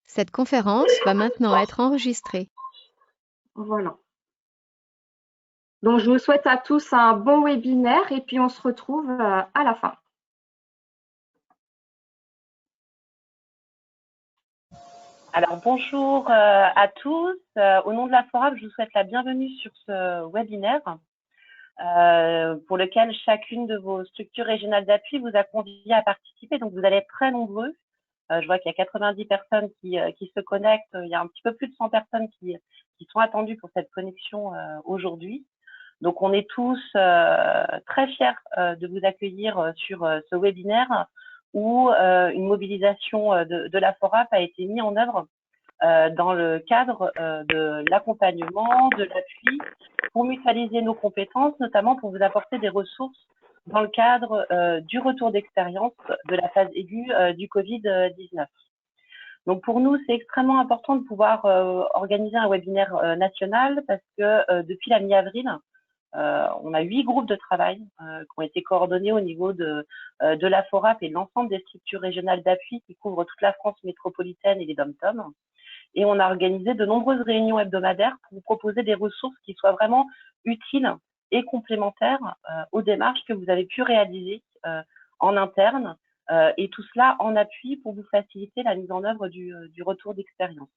Cette conférence va maintenant être enregistrée. Voilà. Donc, je vous souhaite à tous un bon webinaire et puis on se retrouve à la fin. Alors bonjour à tous. Au nom de la FORAP, je vous souhaite la bienvenue sur ce webinaire pour lequel chacune de vos structures régionales d'appui vous a convié à participer. Donc vous allez être très nombreux. Je vois qu'il y a 90 personnes qui se connectent. Il y a un petit peu plus de 100 personnes qui sont attendues pour cette connexion aujourd'hui. Donc on est tous très fiers de vous accueillir sur ce webinaire où une mobilisation de la FORAP a été mise en œuvre dans le cadre de l'accompagnement, de l'appui, pour mutualiser nos compétences, notamment pour vous apporter des ressources dans le cadre du retour d'expérience de la phase aiguë du Covid-19. Donc pour nous, c'est extrêmement important de pouvoir organiser un webinaire national parce que depuis la mi-avril, on a 8 groupes de travail qui ont été coordonnés au niveau de la FORAP et de l'ensemble des structures régionales d'appui qui couvrent toute la France métropolitaine et les DOM-TOM. Et on a organisé de nombreuses réunions hebdomadaires pour vous proposer des ressources qui soient vraiment utiles et complémentaires aux démarches que vous avez pu réaliser en interne, et tout cela en appui pour vous faciliter la mise en œuvre du retour d'expérience.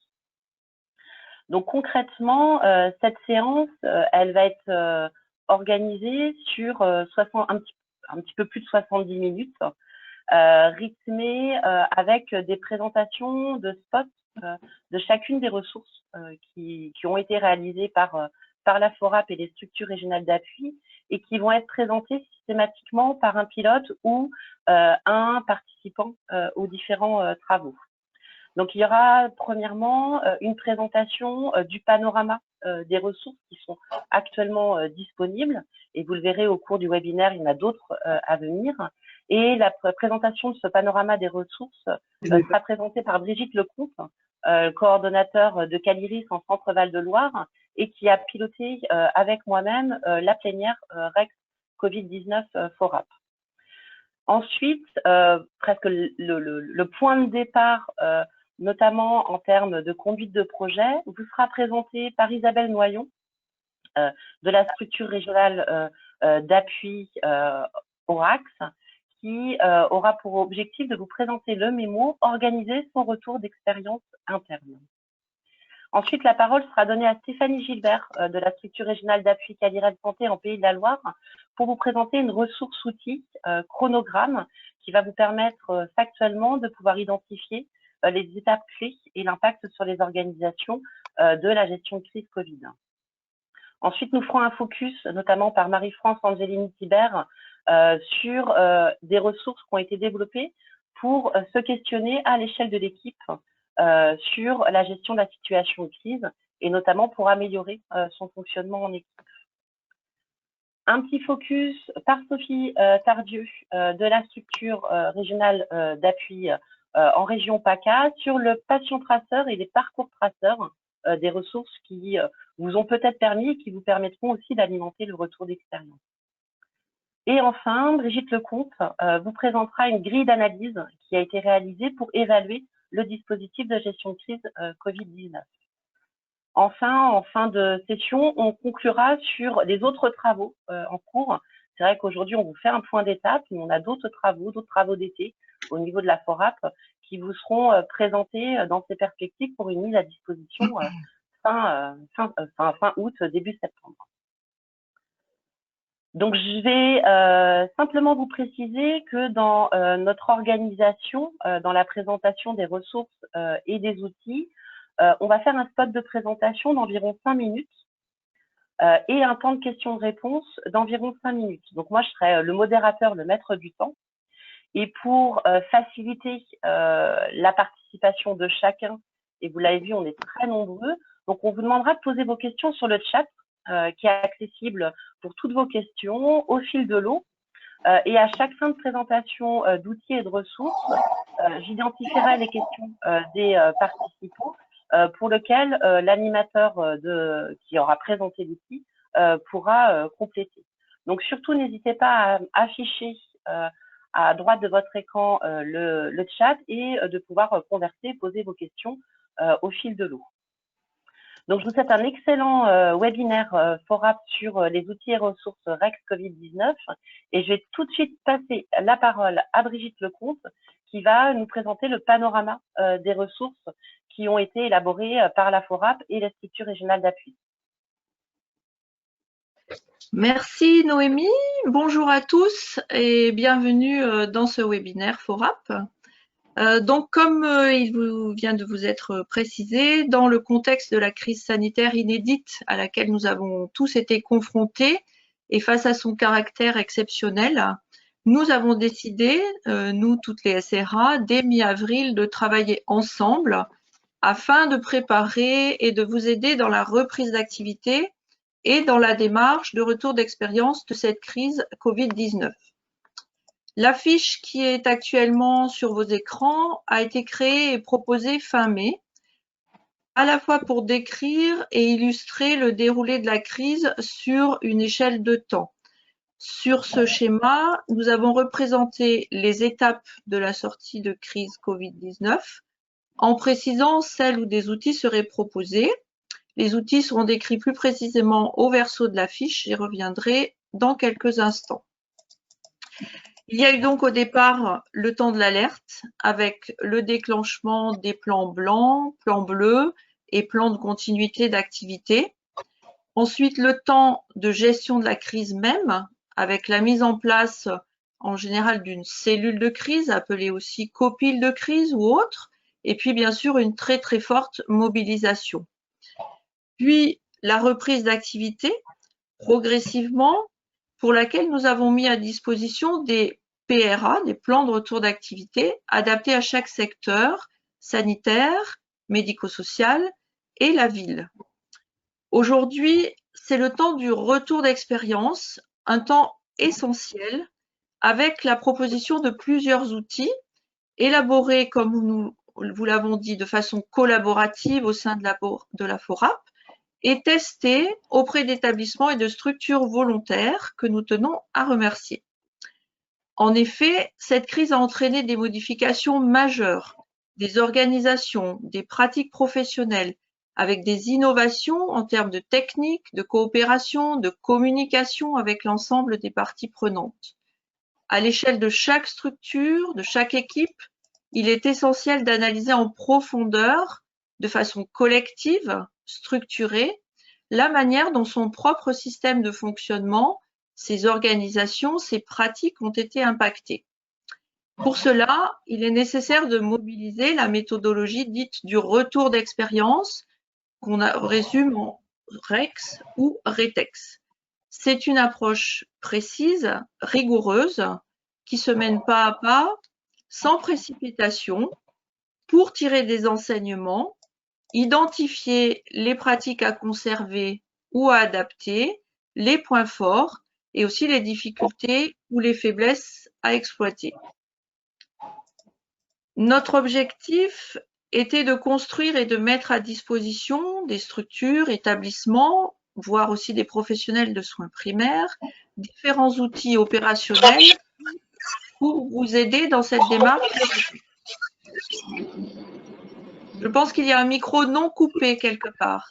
Donc concrètement, cette séance, elle va être organisée sur un petit peu plus de 70 minutes, rythmée avec des présentations de spots de chacune des ressources qui ont été réalisées par la FORAP et les structures régionales d'appui et qui vont être présentées systématiquement par un pilote ou un participant aux différents travaux. Donc, il y aura premièrement une présentation du panorama des ressources qui sont actuellement disponibles. Et vous le verrez au cours du webinaire, il y en a d'autres à venir. Et la présentation de ce panorama des ressources sera présentée par Brigitte Lecomte, coordonnateur de Caliris en Centre-Val de Loire, et qui a piloté avec moi-même la plénière REX Covid-19 FORAP. Ensuite, presque le point de départ, notamment en termes de conduite de projet, vous sera présenté par Isabelle Noyon, de la structure régionale d'appui ORAX, qui aura pour objectif de vous présenter le mémo, organiser son retour d'expérience interne. Ensuite, la parole sera donnée à Stéphanie Gilbert de la structure régionale d'appui Caliral Santé en Pays de la Loire pour vous présenter une ressource outil chronogramme qui va vous permettre factuellement de pouvoir identifier les étapes clés et l'impact sur les organisations de la gestion de crise Covid. Ensuite, nous ferons un focus, notamment par Marie-France Angelini-Thibert, sur des ressources qui ont été développées pour se questionner à l'échelle de l'équipe sur la gestion de la situation de crise et notamment pour améliorer son fonctionnement en équipe. Un petit focus par Sophie Tardieu de la structure régionale d'appui en région PACA sur le patient traceur et les parcours traceurs, des ressources qui vous ont peut-être permis et qui vous permettront aussi d'alimenter le retour d'expérience. Et enfin, Brigitte Lecomte vous présentera une grille d'analyse qui a été réalisée pour évaluer le dispositif de gestion de crise Covid-19. Enfin, en fin de session, on conclura sur les autres travaux en cours. C'est vrai qu'aujourd'hui, on vous fait un point d'étape, mais on a d'autres travaux d'été au niveau de la FORAP qui vous seront présentés dans ces perspectives pour une mise à disposition fin août, début septembre. Donc, je vais simplement vous préciser que dans notre organisation, dans la présentation des ressources et des outils, on va faire un spot de présentation d'environ 5 minutes et un temps de questions-réponses d'environ 5 minutes. Donc, moi, je serai le modérateur, le maître du temps. Et pour faciliter la participation de chacun, et vous l'avez vu, on est très nombreux, donc on vous demandera de poser vos questions sur le chat qui est accessible pour toutes vos questions au fil de l'eau. Et à chaque fin de présentation d'outils et de ressources, j'identifierai les questions des participants pour lesquelles l'animateur qui aura présenté l'outil pourra compléter. Donc surtout, n'hésitez pas à afficher à droite de votre écran le chat et de pouvoir converser, poser vos questions au fil de l'eau. Donc, je vous souhaite un excellent webinaire FORAP sur les outils et ressources REX Covid-19 et je vais tout de suite passer la parole à Brigitte Lecomte qui va nous présenter le panorama des ressources qui ont été élaborées par la FORAP et les structures régionales d'appui. Merci Noémie, bonjour à tous et bienvenue dans ce webinaire FORAP. Donc, comme il vient de vous être précisé, dans le contexte de la crise sanitaire inédite à laquelle nous avons tous été confrontés et face à son caractère exceptionnel, nous avons décidé, nous toutes les SRA, dès mi-avril, de travailler ensemble afin de préparer et de vous aider dans la reprise d'activité et dans la démarche de retour d'expérience de cette crise Covid-19. L'affiche qui est actuellement sur vos écrans a été créée et proposée fin mai, à la fois pour décrire et illustrer le déroulé de la crise sur une échelle de temps. Sur ce schéma, nous avons représenté les étapes de la sortie de crise Covid-19 en précisant celles où des outils seraient proposés. Les outils seront décrits plus précisément au verso de l'affiche, j'y reviendrai dans quelques instants. Il y a eu donc au départ le temps de l'alerte avec le déclenchement des plans blancs, plans bleus et plans de continuité d'activité. Ensuite, le temps de gestion de la crise même avec la mise en place en général d'une cellule de crise appelée aussi copile de crise ou autre. Et puis bien sûr une très très forte mobilisation. Puis la reprise d'activité progressivement pour laquelle nous avons mis à disposition des PRA, des plans de retour d'activité adaptés à chaque secteur sanitaire, médico-social et la ville. Aujourd'hui, c'est le temps du retour d'expérience, un temps essentiel avec la proposition de plusieurs outils élaborés, comme nous vous l'avons dit, de façon collaborative au sein de la FORAP et testés auprès d'établissements et de structures volontaires que nous tenons à remercier. En effet, cette crise a entraîné des modifications majeures des organisations, des pratiques professionnelles, avec des innovations en termes de techniques, de coopération, de communication avec l'ensemble des parties prenantes. À l'échelle de chaque structure, de chaque équipe, il est essentiel d'analyser en profondeur, de façon collective, structurée, la manière dont son propre système de fonctionnement, ses organisations, ses pratiques ont été impactées. Pour cela, il est nécessaire de mobiliser la méthodologie dite du retour d'expérience, qu'on résume en REX ou RETEX. C'est une approche précise, rigoureuse, qui se mène pas à pas, sans précipitation, pour tirer des enseignements, identifier les pratiques à conserver ou à adapter, les points forts et aussi les difficultés ou les faiblesses à exploiter. Notre objectif était de construire et de mettre à disposition des structures, établissements, voire aussi des professionnels de soins primaires, différents outils opérationnels pour vous aider dans cette démarche. Je pense qu'il y a un micro non coupé quelque part.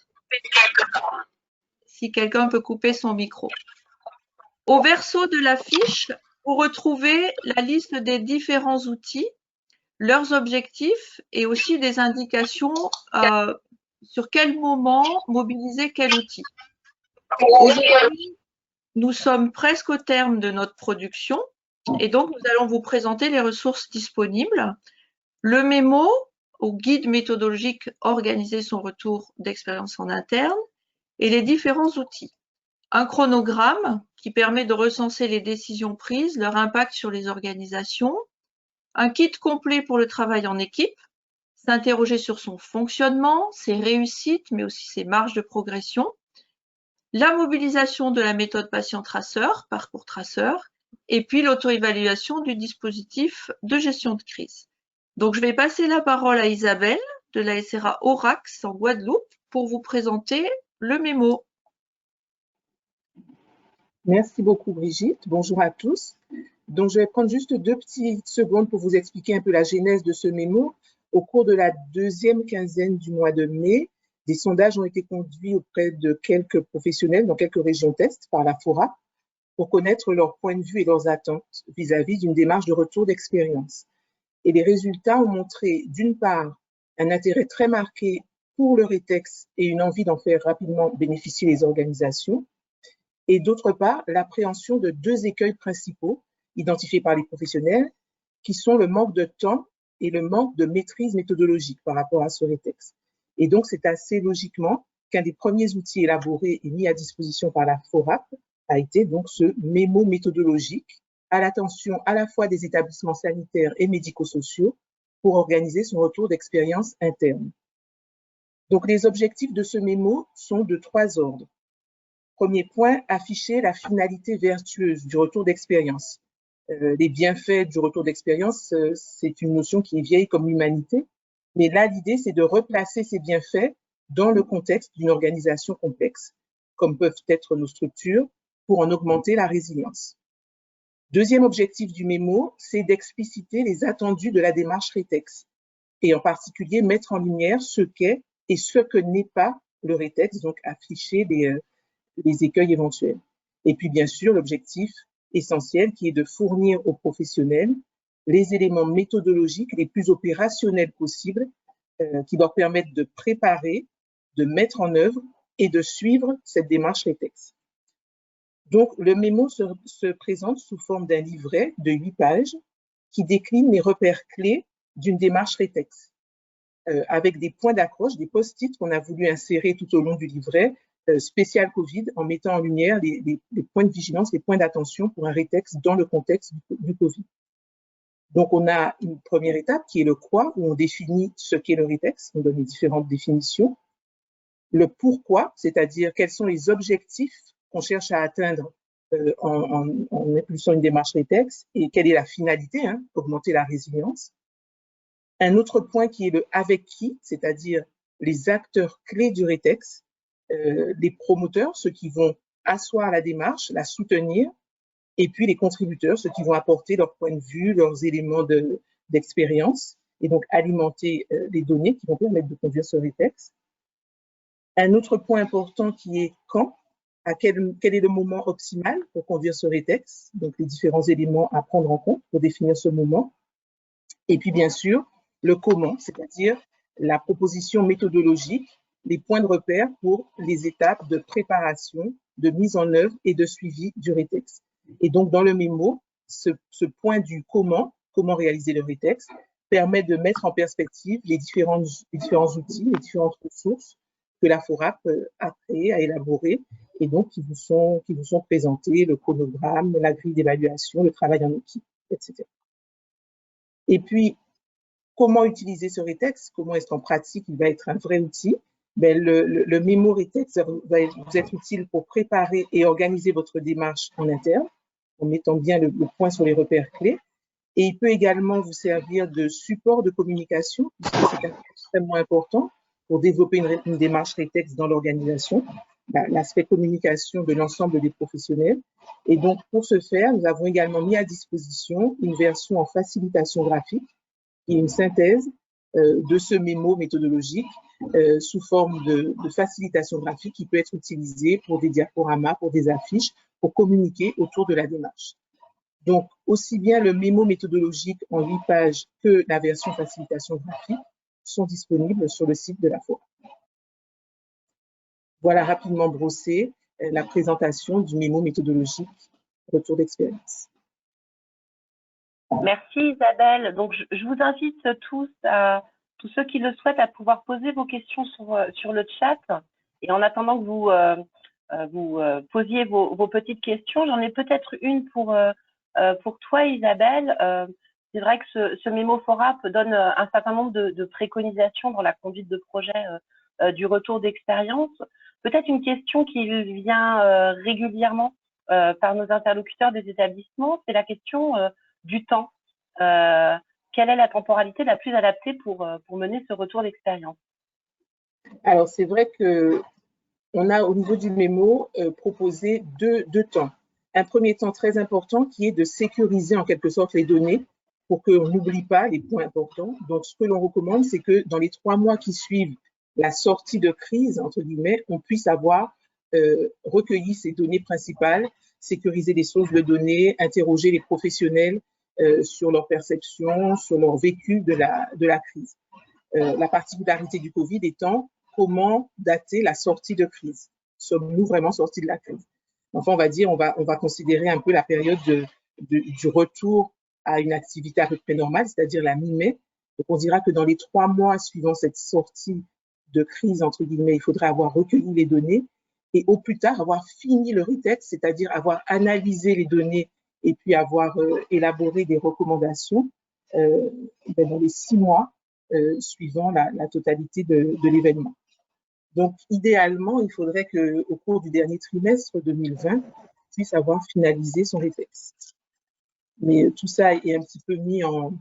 Si quelqu'un peut couper son micro. Au verso de la fiche, vous retrouvez la liste des différents outils, leurs objectifs et aussi des indications sur quel moment mobiliser quel outil. Aujourd'hui, nous sommes presque au terme de notre production et donc nous allons vous présenter les ressources disponibles. Le mémo au guide méthodologique organiser son retour d'expérience en interne et les différents outils. Un chronogramme qui permet de recenser les décisions prises, leur impact sur les organisations. Un kit complet pour le travail en équipe, s'interroger sur son fonctionnement, ses réussites, mais aussi ses marges de progression. La mobilisation de la méthode patient-traceur, parcours traceur, et puis l'auto-évaluation du dispositif de gestion de crise. Donc, je vais passer la parole à Isabelle de la SRA Aurax en Guadeloupe pour vous présenter le mémo. Merci beaucoup Brigitte. Bonjour à tous. Donc, je vais prendre juste 2 petites secondes pour vous expliquer un peu la genèse de ce mémo. Au cours de la deuxième quinzaine du mois de mai, des sondages ont été conduits auprès de quelques professionnels dans quelques régions test par la FORAP pour connaître leur point de vue et leurs attentes vis-à-vis d'une démarche de retour d'expérience. Et les résultats ont montré, d'une part, un intérêt très marqué pour le rétex et une envie d'en faire rapidement bénéficier les organisations, et d'autre part, l'appréhension de deux écueils principaux identifiés par les professionnels, qui sont le manque de temps et le manque de maîtrise méthodologique par rapport à ce rétex. Et donc, c'est assez logiquement qu'un des premiers outils élaborés et mis à disposition par la FORAP a été donc ce mémo méthodologique à l'attention à la fois des établissements sanitaires et médico-sociaux pour organiser son retour d'expérience interne. Donc, les objectifs de ce mémo sont de trois ordres. Premier point, afficher la finalité vertueuse du retour d'expérience. Les bienfaits du retour d'expérience, c'est une notion qui est vieille comme l'humanité, mais là, l'idée, c'est de replacer ces bienfaits dans le contexte d'une organisation complexe, comme peuvent être nos structures, pour en augmenter la résilience. Deuxième objectif du mémo, c'est d'expliciter les attendus de la démarche rétex, et en particulier mettre en lumière ce qu'est et ce que n'est pas le rétex, donc afficher les écueils éventuels. Et puis, bien sûr, l'objectif essentiel qui est de fournir aux professionnels les éléments méthodologiques les plus opérationnels possibles qui leur permettent de préparer, de mettre en œuvre et de suivre cette démarche rétex. Donc, le mémo se présente sous forme d'un livret de 8 pages qui décline les repères clés d'une démarche rétex, avec des points d'accroche, des post-it qu'on a voulu insérer tout au long du livret, spécial Covid, en mettant en lumière les points de vigilance, les points d'attention pour un rétex dans le contexte du Covid. Donc, on a une première étape qui est le quoi, où on définit ce qu'est le rétex, on donne les différentes définitions. Le pourquoi, c'est-à-dire quels sont les objectifs qu'on cherche à atteindre en impulsant une démarche rétex et quelle est la finalité, augmenter la résilience. Un autre point qui est le avec qui, c'est-à-dire les acteurs clés du rétex, les promoteurs, ceux qui vont asseoir la démarche, la soutenir, et puis les contributeurs, ceux qui vont apporter leur point de vue, leurs éléments d'expérience, et donc alimenter les données qui vont permettre de conduire ce rétex. Un autre point important qui est quand, quel est le moment optimal pour conduire ce rétex, donc les différents éléments à prendre en compte pour définir ce moment. Et puis bien sûr, le comment, c'est-à-dire la proposition méthodologique, les points de repère pour les étapes de préparation, de mise en œuvre et de suivi du rétex. Et donc, dans le mémo, ce point du comment réaliser le rétex, permet de mettre en perspective les différents outils, les différentes ressources que la FORAP a créées, a élaborées, et donc qui vous sont présentés, le chronogramme, la grille d'évaluation, le travail en équipe, etc. Et puis, comment utiliser ce rétex? Comment est-ce qu'en pratique, il va être un vrai outil? Le mémo rétex va vous être utile pour préparer et organiser votre démarche en interne, en mettant bien le point sur les repères clés. Et il peut également vous servir de support de communication, puisque c'est extrêmement important pour développer une démarche rétex dans l'organisation, l'aspect communication de l'ensemble des professionnels. Et donc, pour ce faire, nous avons également mis à disposition une version en facilitation graphique, qui est une synthèse de ce mémo méthodologique sous forme de facilitation graphique qui peut être utilisée pour des diaporamas, pour des affiches, pour communiquer autour de la démarche. Donc, aussi bien le mémo méthodologique en 8 pages que la version facilitation graphique sont disponibles sur le site de la FORAP. Voilà rapidement brossé la présentation du mémo méthodologique retour d'expérience. Merci Isabelle. Donc, je vous invite tous ceux qui le souhaitent à pouvoir poser vos questions sur le chat. Et en attendant que vous posiez vos petites questions, j'en ai peut-être une pour toi Isabelle. C'est vrai que ce mémo FORAP donne un certain nombre de préconisations dans la conduite de projet du retour d'expérience. Peut-être une question qui vient régulièrement par nos interlocuteurs des établissements, c'est la question du temps. Quelle est la temporalité la plus adaptée pour mener ce retour d'expérience? Alors, c'est vrai qu'on a au niveau du mémo proposé deux temps. Un premier temps très important qui est de sécuriser en quelque sorte les données pour qu'on n'oublie pas les points importants. Donc, ce que l'on recommande, c'est que dans les 3 mois qui suivent la sortie de crise, entre guillemets, on puisse avoir recueilli ces données principales, sécuriser les sources de données, interroger les professionnels sur leur perception, sur leur vécu de la crise. La particularité du Covid étant comment dater la sortie de crise. Sommes-nous vraiment sortis de la crise? Enfin, on va dire, on va considérer un peu la période du retour à une activité à peu près normale, c'est-à-dire la mi-mai. Donc, on dira que dans les 3 mois suivant cette sortie de crise, entre guillemets, il faudrait avoir recueilli les données et au plus tard avoir fini le retest, c'est-à-dire avoir analysé les données et puis avoir élaboré des recommandations dans les 6 mois suivant la totalité de l'événement. Donc, idéalement, il faudrait qu'au cours du dernier trimestre 2020, on puisse avoir finalisé son retest. Mais tout ça est un petit peu mis en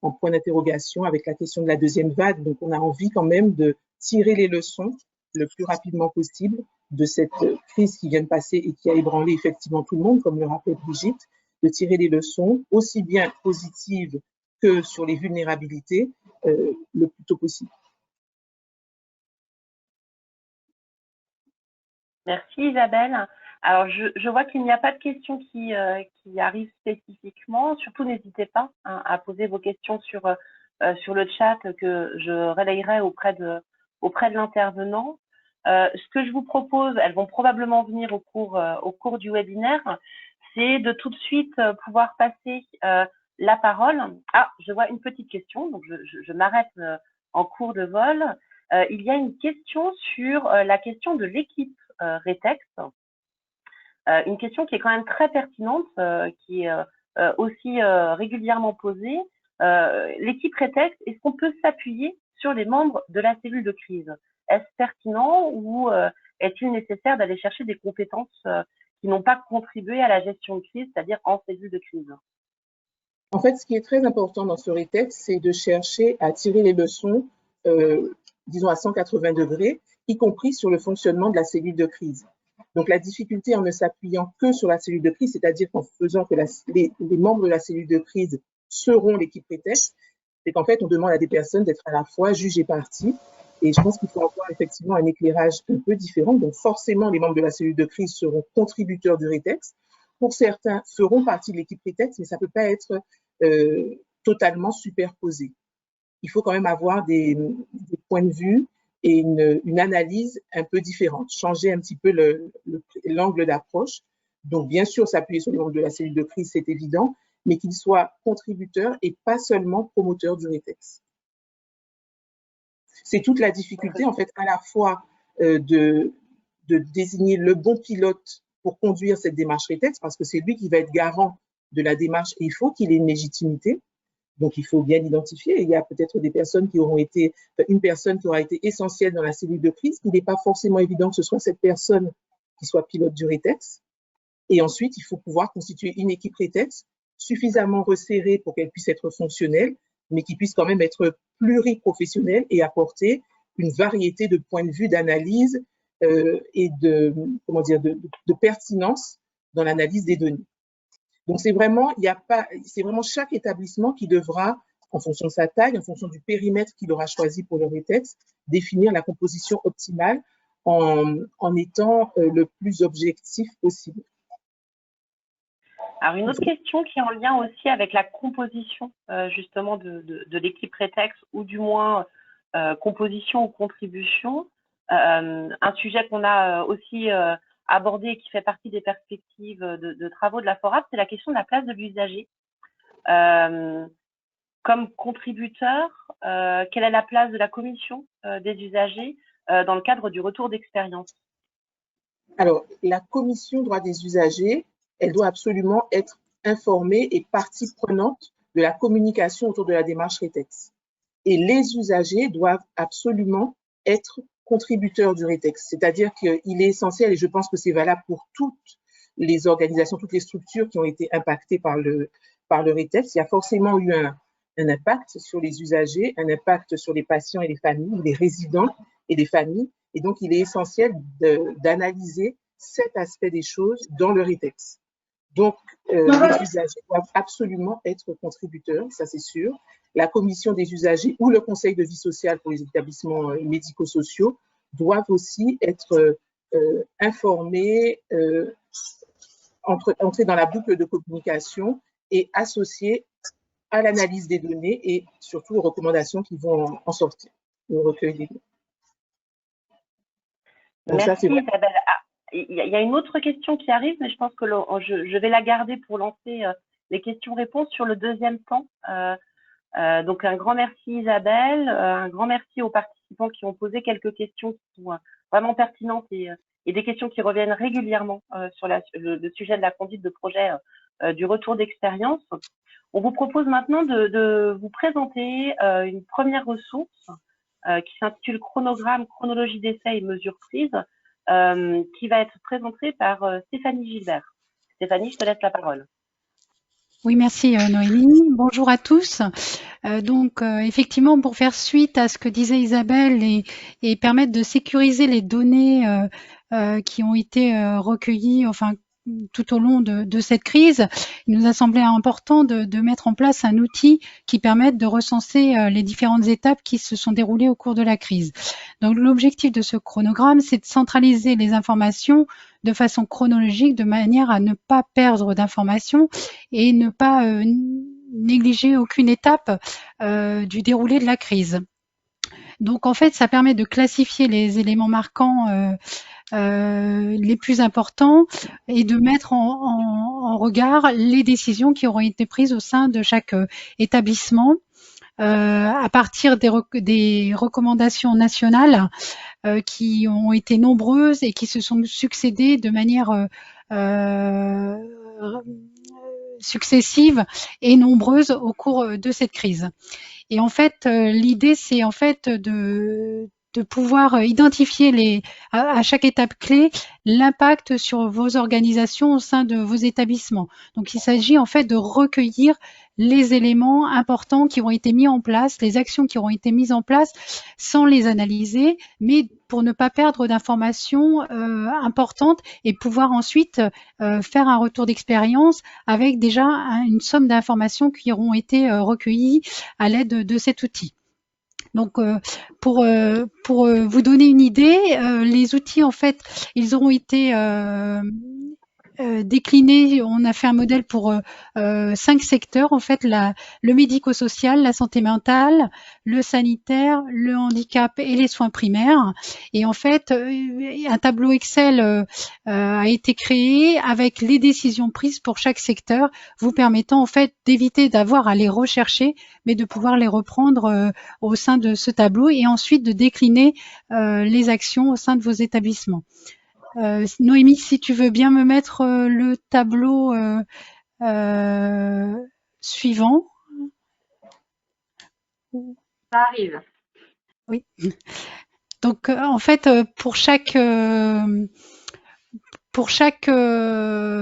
point d'interrogation avec la question de la deuxième vague. Donc, on a envie quand même de tirer les leçons le plus rapidement possible de cette crise qui vient de passer et qui a ébranlé effectivement tout le monde, comme le rappelait Brigitte, de tirer les leçons aussi bien positives que sur les vulnérabilités le plus tôt possible. Merci Isabelle. Alors, je vois qu'il n'y a pas de questions qui arrivent spécifiquement. Surtout, n'hésitez pas à poser vos questions sur le chat que je relayerai auprès de l'intervenant. Ce que je vous propose, elles vont probablement venir au cours du webinaire, c'est de tout de suite pouvoir passer la parole. Ah, je vois une petite question, donc je m'arrête en cours de vol. Il y a une question sur la question de l'équipe Retex. Une question qui est quand même très pertinente, qui est aussi régulièrement posée. L'équipe Retex, est-ce qu'on peut s'appuyer sur les membres de la cellule de crise? Est-ce pertinent ou est-il nécessaire d'aller chercher des compétences qui n'ont pas contribué à la gestion de crise, c'est-à-dire en cellule de crise? En fait, ce qui est très important dans ce Retex, c'est de chercher à tirer les leçons, disons à 180 degrés, y compris sur le fonctionnement de la cellule de crise. Donc, la difficulté en ne s'appuyant que sur la cellule de crise, c'est-à-dire qu'en faisant que les membres de la cellule de crise seront l'équipe Retex, c'est qu'en fait, on demande à des personnes d'être à la fois juge et partie. Et je pense qu'il faut avoir effectivement un éclairage un peu différent. Donc, forcément, les membres de la cellule de crise seront contributeurs du Retex. Pour certains, feront partie de l'équipe Retex, mais ça ne peut pas être totalement superposé. Il faut quand même avoir des points de vue et une analyse un peu différente, changer un petit peu l'angle d'approche. Donc, bien sûr, s'appuyer sur les membres de la cellule de crise, c'est évident, mais qu'ils soient contributeurs et pas seulement promoteurs du Retex. C'est toute la difficulté, en fait, à la fois de désigner le bon pilote pour conduire cette démarche Retex, parce que c'est lui qui va être garant de la démarche et il faut qu'il ait une légitimité. Donc, il faut bien l'identifier. Il y a peut-être des personnes qui auront été, une personne qui aura été essentielle dans la cellule de crise. Il n'est pas forcément évident que ce soit cette personne qui soit pilote du Retex. Et ensuite, il faut pouvoir constituer une équipe Retex suffisamment resserrée pour qu'elle puisse être fonctionnelle, mais qui puisse quand même être pluriprofessionnelle et apporter une variété de points de vue, d'analyse et de pertinence dans l'analyse des données. Donc, c'est vraiment chaque établissement qui devra, en fonction de sa taille, en fonction du périmètre qu'il aura choisi pour le Retex, définir la composition optimale en étant le plus objectif possible. Alors, une autre question qui est en lien aussi avec la composition justement de l'équipe Retex, ou du moins composition ou contribution. Un sujet qu'on a aussi abordé et qui fait partie des perspectives de travaux de la FORAP, c'est la question de la place de l'usager. Comme contributeur, quelle est la place de la commission des usagers dans le cadre du retour d'expérience? Alors, la commission droit des usagers, elle doit absolument être informée et partie prenante de la communication autour de la démarche Retex. Et les usagers doivent absolument être contributeurs du Retex, c'est-à-dire qu'il est essentiel, et je pense que c'est valable pour toutes les organisations, toutes les structures qui ont été impactées par le Retex. Il y a forcément eu un impact sur les usagers, un impact sur les patients et les familles, les résidents et les familles, et donc il est essentiel d'analyser cet aspect des choses dans le Retex. Donc, les usagers doivent absolument être contributeurs, ça c'est sûr. La commission des usagers ou le conseil de vie sociale pour les établissements médico-sociaux doivent aussi être informés, entrer dans la boucle de communication et associés à l'analyse des données et surtout aux recommandations qui vont en sortir, le recueil des données. Donc, merci Isabelle. Il y a une autre question qui arrive, mais je pense que je vais la garder pour lancer les questions-réponses sur le deuxième temps. Donc un grand merci Isabelle, un grand merci aux participants qui ont posé quelques questions qui sont vraiment pertinentes et des questions qui reviennent régulièrement sur le sujet de la conduite de projet du retour d'expérience. On vous propose maintenant de vous présenter une première ressource qui s'intitule Chronogramme, chronologie d'essai et mesures prises, qui va être présentée par Stéphanie Gilbert. Stéphanie, je te laisse la parole. Oui, merci Noémie. Bonjour à tous. Effectivement, pour faire suite à ce que disait Isabelle et permettre de sécuriser les données qui ont été recueillies, enfin tout au long de cette crise, il nous a semblé important de mettre en place un outil qui permette de recenser les différentes étapes qui se sont déroulées au cours de la crise. Donc l'objectif de ce chronogramme, c'est de centraliser les informations de façon chronologique, de manière à ne pas perdre d'informations et ne pas négliger aucune étape du déroulé de la crise. Donc en fait, ça permet de classifier les éléments marquants les plus importants et de mettre en regard les décisions qui auront été prises au sein de chaque établissement à partir des recommandations nationales qui ont été nombreuses et qui se sont succédées de manière successive et nombreuse au cours de cette crise. Et en fait, l'idée, c'est en fait de pouvoir identifier à chaque étape clé l'impact sur vos organisations au sein de vos établissements. Donc, il s'agit en fait de recueillir les éléments importants qui ont été mis en place, les actions qui auront été mises en place sans les analyser, mais pour ne pas perdre d'informations importantes et pouvoir ensuite faire un retour d'expérience avec déjà une somme d'informations qui auront été recueillies à l'aide de cet outil. Donc, pour vous donner une idée, les outils, en fait, ils auront été déclinés. On a fait un modèle pour 5 secteurs, en fait, le médico-social, la santé mentale, le sanitaire, le handicap et les soins primaires. Et en fait, un tableau Excel a été créé avec les décisions prises pour chaque secteur, vous permettant en fait d'éviter d'avoir à les rechercher, mais de pouvoir les reprendre au sein de ce tableau et ensuite de décliner les actions au sein de vos établissements. Noémie, si tu veux bien me mettre le tableau suivant. Ça arrive. Oui. Donc, en fait, pour chaque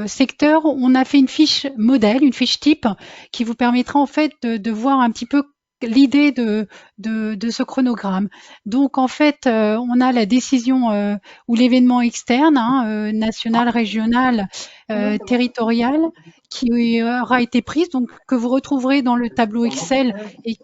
secteur, on a fait une fiche modèle, une fiche type, qui vous permettra en fait de voir un petit peu l'idée de ce chronogramme. Donc en fait, on a la décision ou l'événement externe, national, régional, territorial, qui aura été prise, donc que vous retrouverez dans le tableau Excel et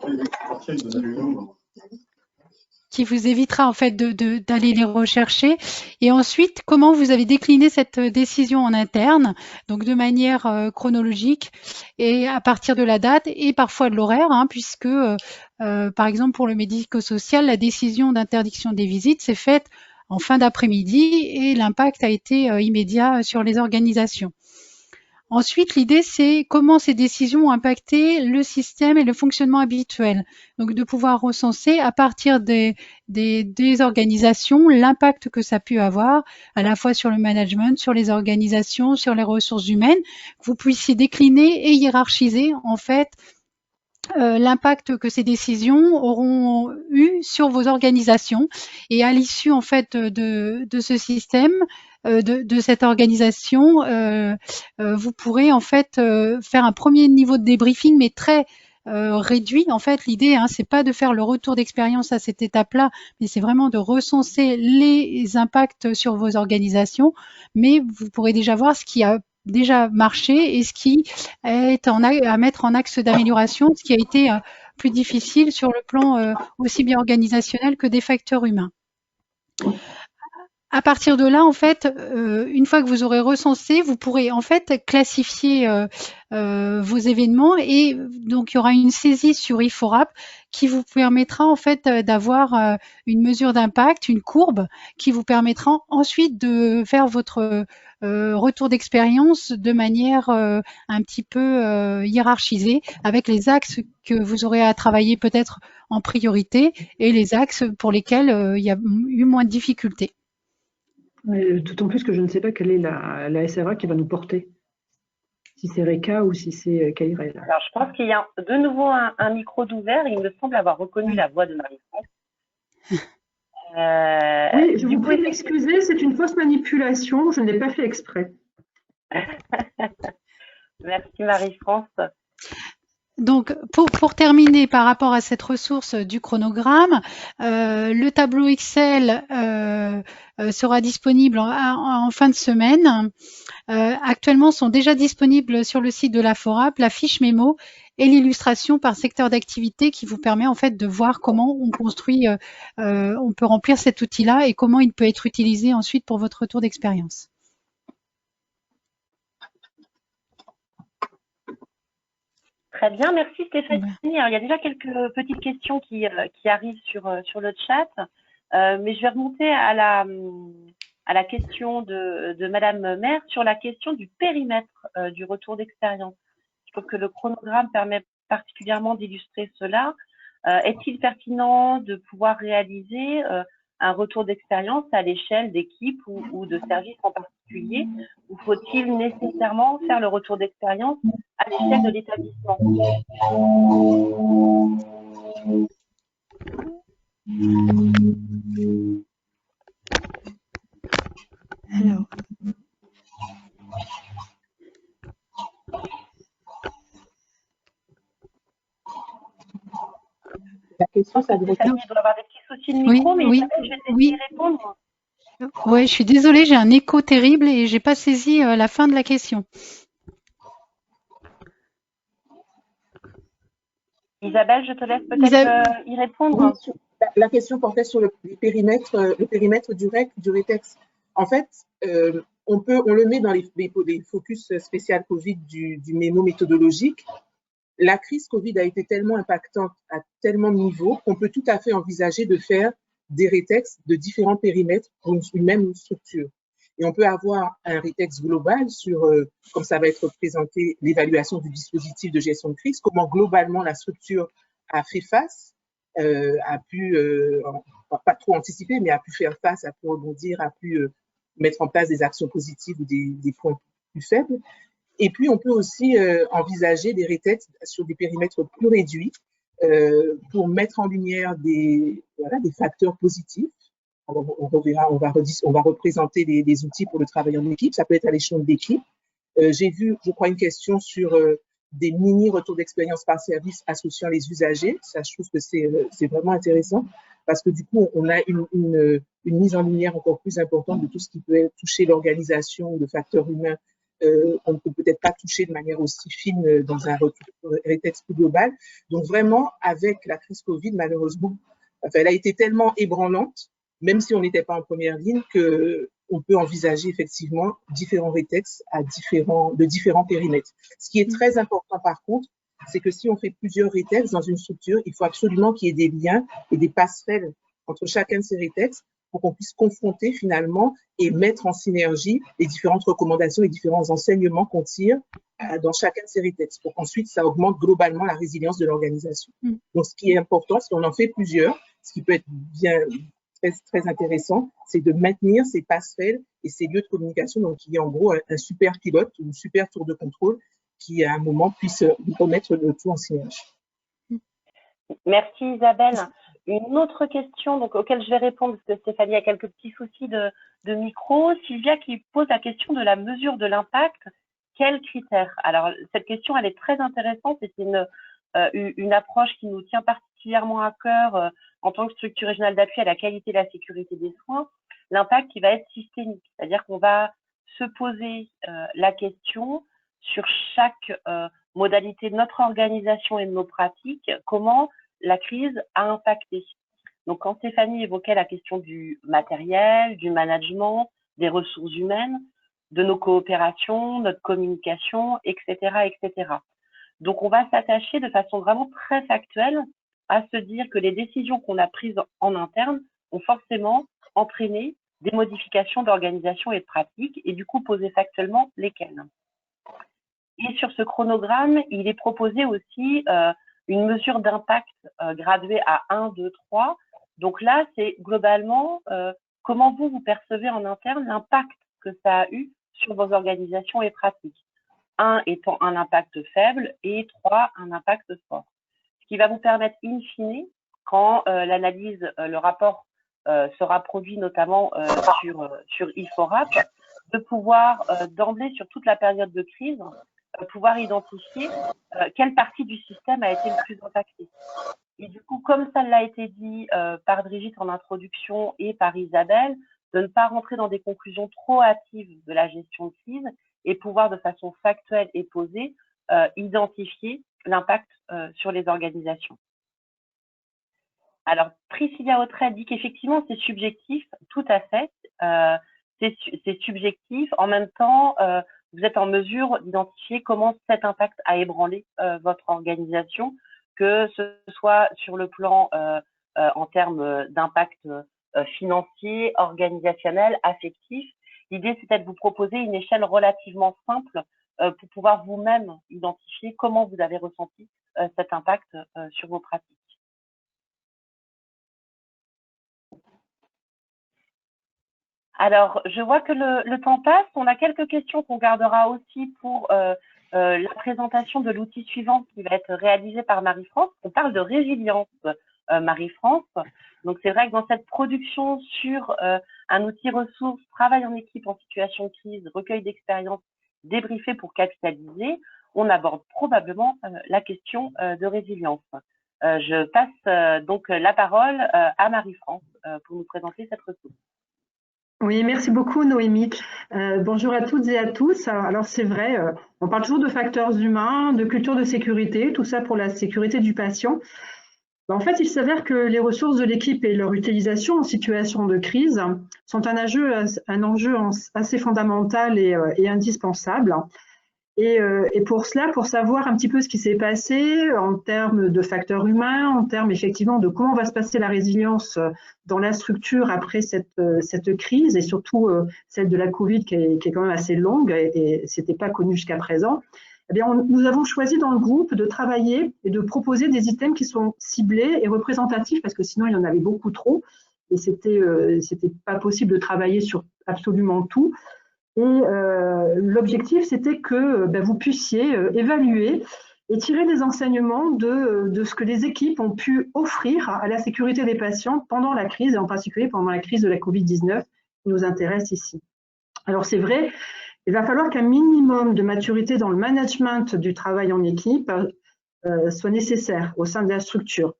qui vous évitera en fait d'aller les rechercher. Et ensuite, comment vous avez décliné cette décision en interne, donc de manière chronologique et à partir de la date et parfois de l'horaire, puisque par exemple pour le médico-social, la décision d'interdiction des visites s'est faite en fin d'après-midi et l'impact a été immédiat sur les organisations. Ensuite, l'idée, c'est comment ces décisions ont impacté le système et le fonctionnement habituel. Donc, de pouvoir recenser à partir des organisations l'impact que ça a pu avoir, à la fois sur le management, sur les organisations, sur les ressources humaines, que vous puissiez décliner et hiérarchiser, en fait, l'impact que ces décisions auront eu sur vos organisations. Et à l'issue, en fait, de ce système, de cette organisation, vous pourrez en fait faire un premier niveau de débriefing, mais très réduit. En fait, l'idée, c'est pas de faire le retour d'expérience à cette étape-là, mais c'est vraiment de recenser les impacts sur vos organisations. Mais vous pourrez déjà voir ce qui a déjà marché et ce qui est à mettre en axe d'amélioration, ce qui a été plus difficile sur le plan aussi bien organisationnel que des facteurs humains. À partir de là, en fait, une fois que vous aurez recensé, vous pourrez en fait classifier vos événements et donc il y aura une saisie sur IFORAP qui vous permettra en fait d'avoir une mesure d'impact, une courbe qui vous permettra ensuite de faire votre retour d'expérience de manière un petit peu hiérarchisée avec les axes que vous aurez à travailler peut-être en priorité et les axes pour lesquels il y a eu moins de difficultés. Mais d'autant plus que je ne sais pas quelle est la SRA qui va nous porter. Si c'est Reka ou si c'est Kairel. Alors, je pense qu'il y a de nouveau un micro d'ouvert. Il me semble avoir reconnu la voix de Marie-France. Oui, je vous prie de m'excuser, c'est une fausse manipulation. Je n'ai pas fait exprès. Merci Marie-France. Donc, pour terminer par rapport à cette ressource du chronogramme, le tableau Excel sera disponible en fin de semaine. Actuellement sont déjà disponibles sur le site de la FORAP la fiche mémo et l'illustration par secteur d'activité qui vous permet en fait de voir comment on construit, on peut remplir cet outil-là et comment il peut être utilisé ensuite pour votre retour d'expérience. Très bien, merci Stéphanie. Alors, il y a déjà quelques petites questions qui arrivent sur le chat, mais je vais remonter à la question de Madame Maire sur la question du périmètre du retour d'expérience. Je trouve que le chronogramme permet particulièrement d'illustrer cela. Est-il pertinent de pouvoir réaliser un retour d'expérience à l'échelle d'équipe ou de services en particulier, ou faut-il nécessairement faire le retour d'expérience à l'échelle de l'établissement? Alors. La question, ça doit Stéphanie doit avoir des petits soucis de micro, mais oui, je vais essayer d'y répondre. Oui, je suis désolée, j'ai un écho terrible et j'ai pas saisi la fin de la question. Isabelle, je te laisse peut-être y répondre. Oui, la question portait sur le périmètre du RETEX. En fait, on le met dans les focus spécial Covid du mémo méthodologique. La crise Covid a été tellement impactante à tellement de niveaux qu'on peut tout à fait envisager de faire des RETEX de différents périmètres pour une même structure. Et on peut avoir un RETEX global sur, comme ça va être présenté, l'évaluation du dispositif de gestion de crise, comment globalement la structure a fait face, a pu, pas trop anticiper, mais a pu faire face, a pu rebondir, a pu mettre en place des actions positives ou des points plus faibles. Et puis, on peut aussi envisager des RETEX sur des périmètres plus réduits pour mettre en lumière des facteurs positifs. Alors, on va représenter des outils pour le travail en équipe. Ça peut être à l'échelon d'équipe. J'ai vu, je crois, une question sur des mini-retours d'expérience par service associant les usagers. Ça, je trouve que c'est vraiment intéressant parce que du coup, on a une mise en lumière encore plus importante de tout ce qui peut toucher l'organisation ou le facteur humain. On ne peut peut-être pas toucher de manière aussi fine dans un retour RETEX plus global. Donc vraiment, avec la crise Covid, malheureusement, elle a été tellement ébranlante, même si on n'était pas en première ligne, qu'on peut envisager effectivement différents RETEX de différents périmètres. Ce qui est très important par contre, c'est que si on fait plusieurs RETEX dans une structure, il faut absolument qu'il y ait des liens et des passerelles entre chacun de ces RETEX pour qu'on puisse confronter finalement et mettre en synergie les différentes recommandations, les différents enseignements qu'on tire dans chacun de ces RETEX pour qu'ensuite ça augmente globalement la résilience de l'organisation. Donc ce qui est important, c'est qu'on en fait plusieurs, ce qui peut être bien très, très intéressant, c'est de maintenir ces passerelles et ces lieux de communication, donc il y a en gros un super pilote, une super tour de contrôle qui à un moment puisse remettre le tout en synergie. Merci Isabelle. Une autre question auquel je vais répondre, parce que Stéphanie a quelques petits soucis de micro. Sylvia qui pose la question de la mesure de l'impact. Quels critères? Alors, cette question, elle est très intéressante et c'est une approche qui nous tient particulièrement à cœur en tant que structure régionale d'appui à la qualité et la sécurité des soins. L'impact qui va être systémique, c'est-à-dire qu'on va se poser la question sur chaque modalité de notre organisation et de nos pratiques, comment la crise a impacté. Donc, quand Stéphanie évoquait la question du matériel, du management, des ressources humaines, de nos coopérations, notre communication, etc., etc. Donc, on va s'attacher de façon vraiment très factuelle à se dire que les décisions qu'on a prises en interne ont forcément entraîné des modifications d'organisation et de pratique, et du coup poser factuellement lesquelles. Et sur ce chronogramme, il est proposé aussi une mesure d'impact graduée à 1, 2, 3. Donc là, c'est globalement comment vous percevez en interne l'impact que ça a eu sur vos organisations et pratiques. 1 étant un impact faible et 3, un impact fort. Ce qui va vous permettre, in fine, quand l'analyse, le rapport sera produit notamment sur IFORAP, de pouvoir d'emblée, sur toute la période de crise, pouvoir identifier quelle partie du système a été le plus impactée. Et du coup, comme ça l'a été dit par Brigitte en introduction et par Isabelle, de ne pas rentrer dans des conclusions trop hâtives de la gestion de crise et pouvoir de façon factuelle et posée identifier l'impact sur les organisations. Alors, Priscilla Autrey dit qu'effectivement, c'est subjectif, tout à fait. C'est subjectif. En même temps, vous êtes en mesure d'identifier comment cet impact a ébranlé votre organisation, que ce soit sur le plan en termes d'impact financier, organisationnel, affectif. L'idée, c'était de vous proposer une échelle relativement simple pour pouvoir vous-même identifier comment vous avez ressenti cet impact sur vos pratiques. Alors, je vois que le temps passe. On a quelques questions qu'on gardera aussi pour la présentation de l'outil suivant qui va être réalisé par Marie-France. On parle de résilience, Marie-France. Donc, c'est vrai que dans cette production sur un outil ressource, travail en équipe en situation de crise, recueil d'expériences, débriefé pour capitaliser, on aborde probablement la question de résilience. Je passe donc la parole à Marie-France pour nous présenter cette ressource. Oui, merci beaucoup Noémie. Bonjour à toutes et à tous. Alors c'est vrai, on parle toujours de facteurs humains, de culture de sécurité, tout ça pour la sécurité du patient. En fait, il s'avère que les ressources de l'équipe et leur utilisation en situation de crise sont un enjeu assez fondamental et indispensable. Et pour cela, pour savoir un petit peu ce qui s'est passé en termes de facteurs humains, en termes effectivement de comment va se passer la résilience dans la structure après cette crise et surtout celle de la Covid qui est quand même assez longue et c'était pas connu jusqu'à présent, eh bien nous avons choisi dans le groupe de travailler et de proposer des items qui sont ciblés et représentatifs parce que sinon il y en avait beaucoup trop et c'était pas possible de travailler sur absolument tout. Et l'objectif, c'était que vous puissiez évaluer et tirer des enseignements de ce que les équipes ont pu offrir à la sécurité des patients pendant la crise, et en particulier pendant la crise de la Covid-19 qui nous intéresse ici. Alors c'est vrai, il va falloir qu'un minimum de maturité dans le management du travail en équipe soit nécessaire au sein de la structure.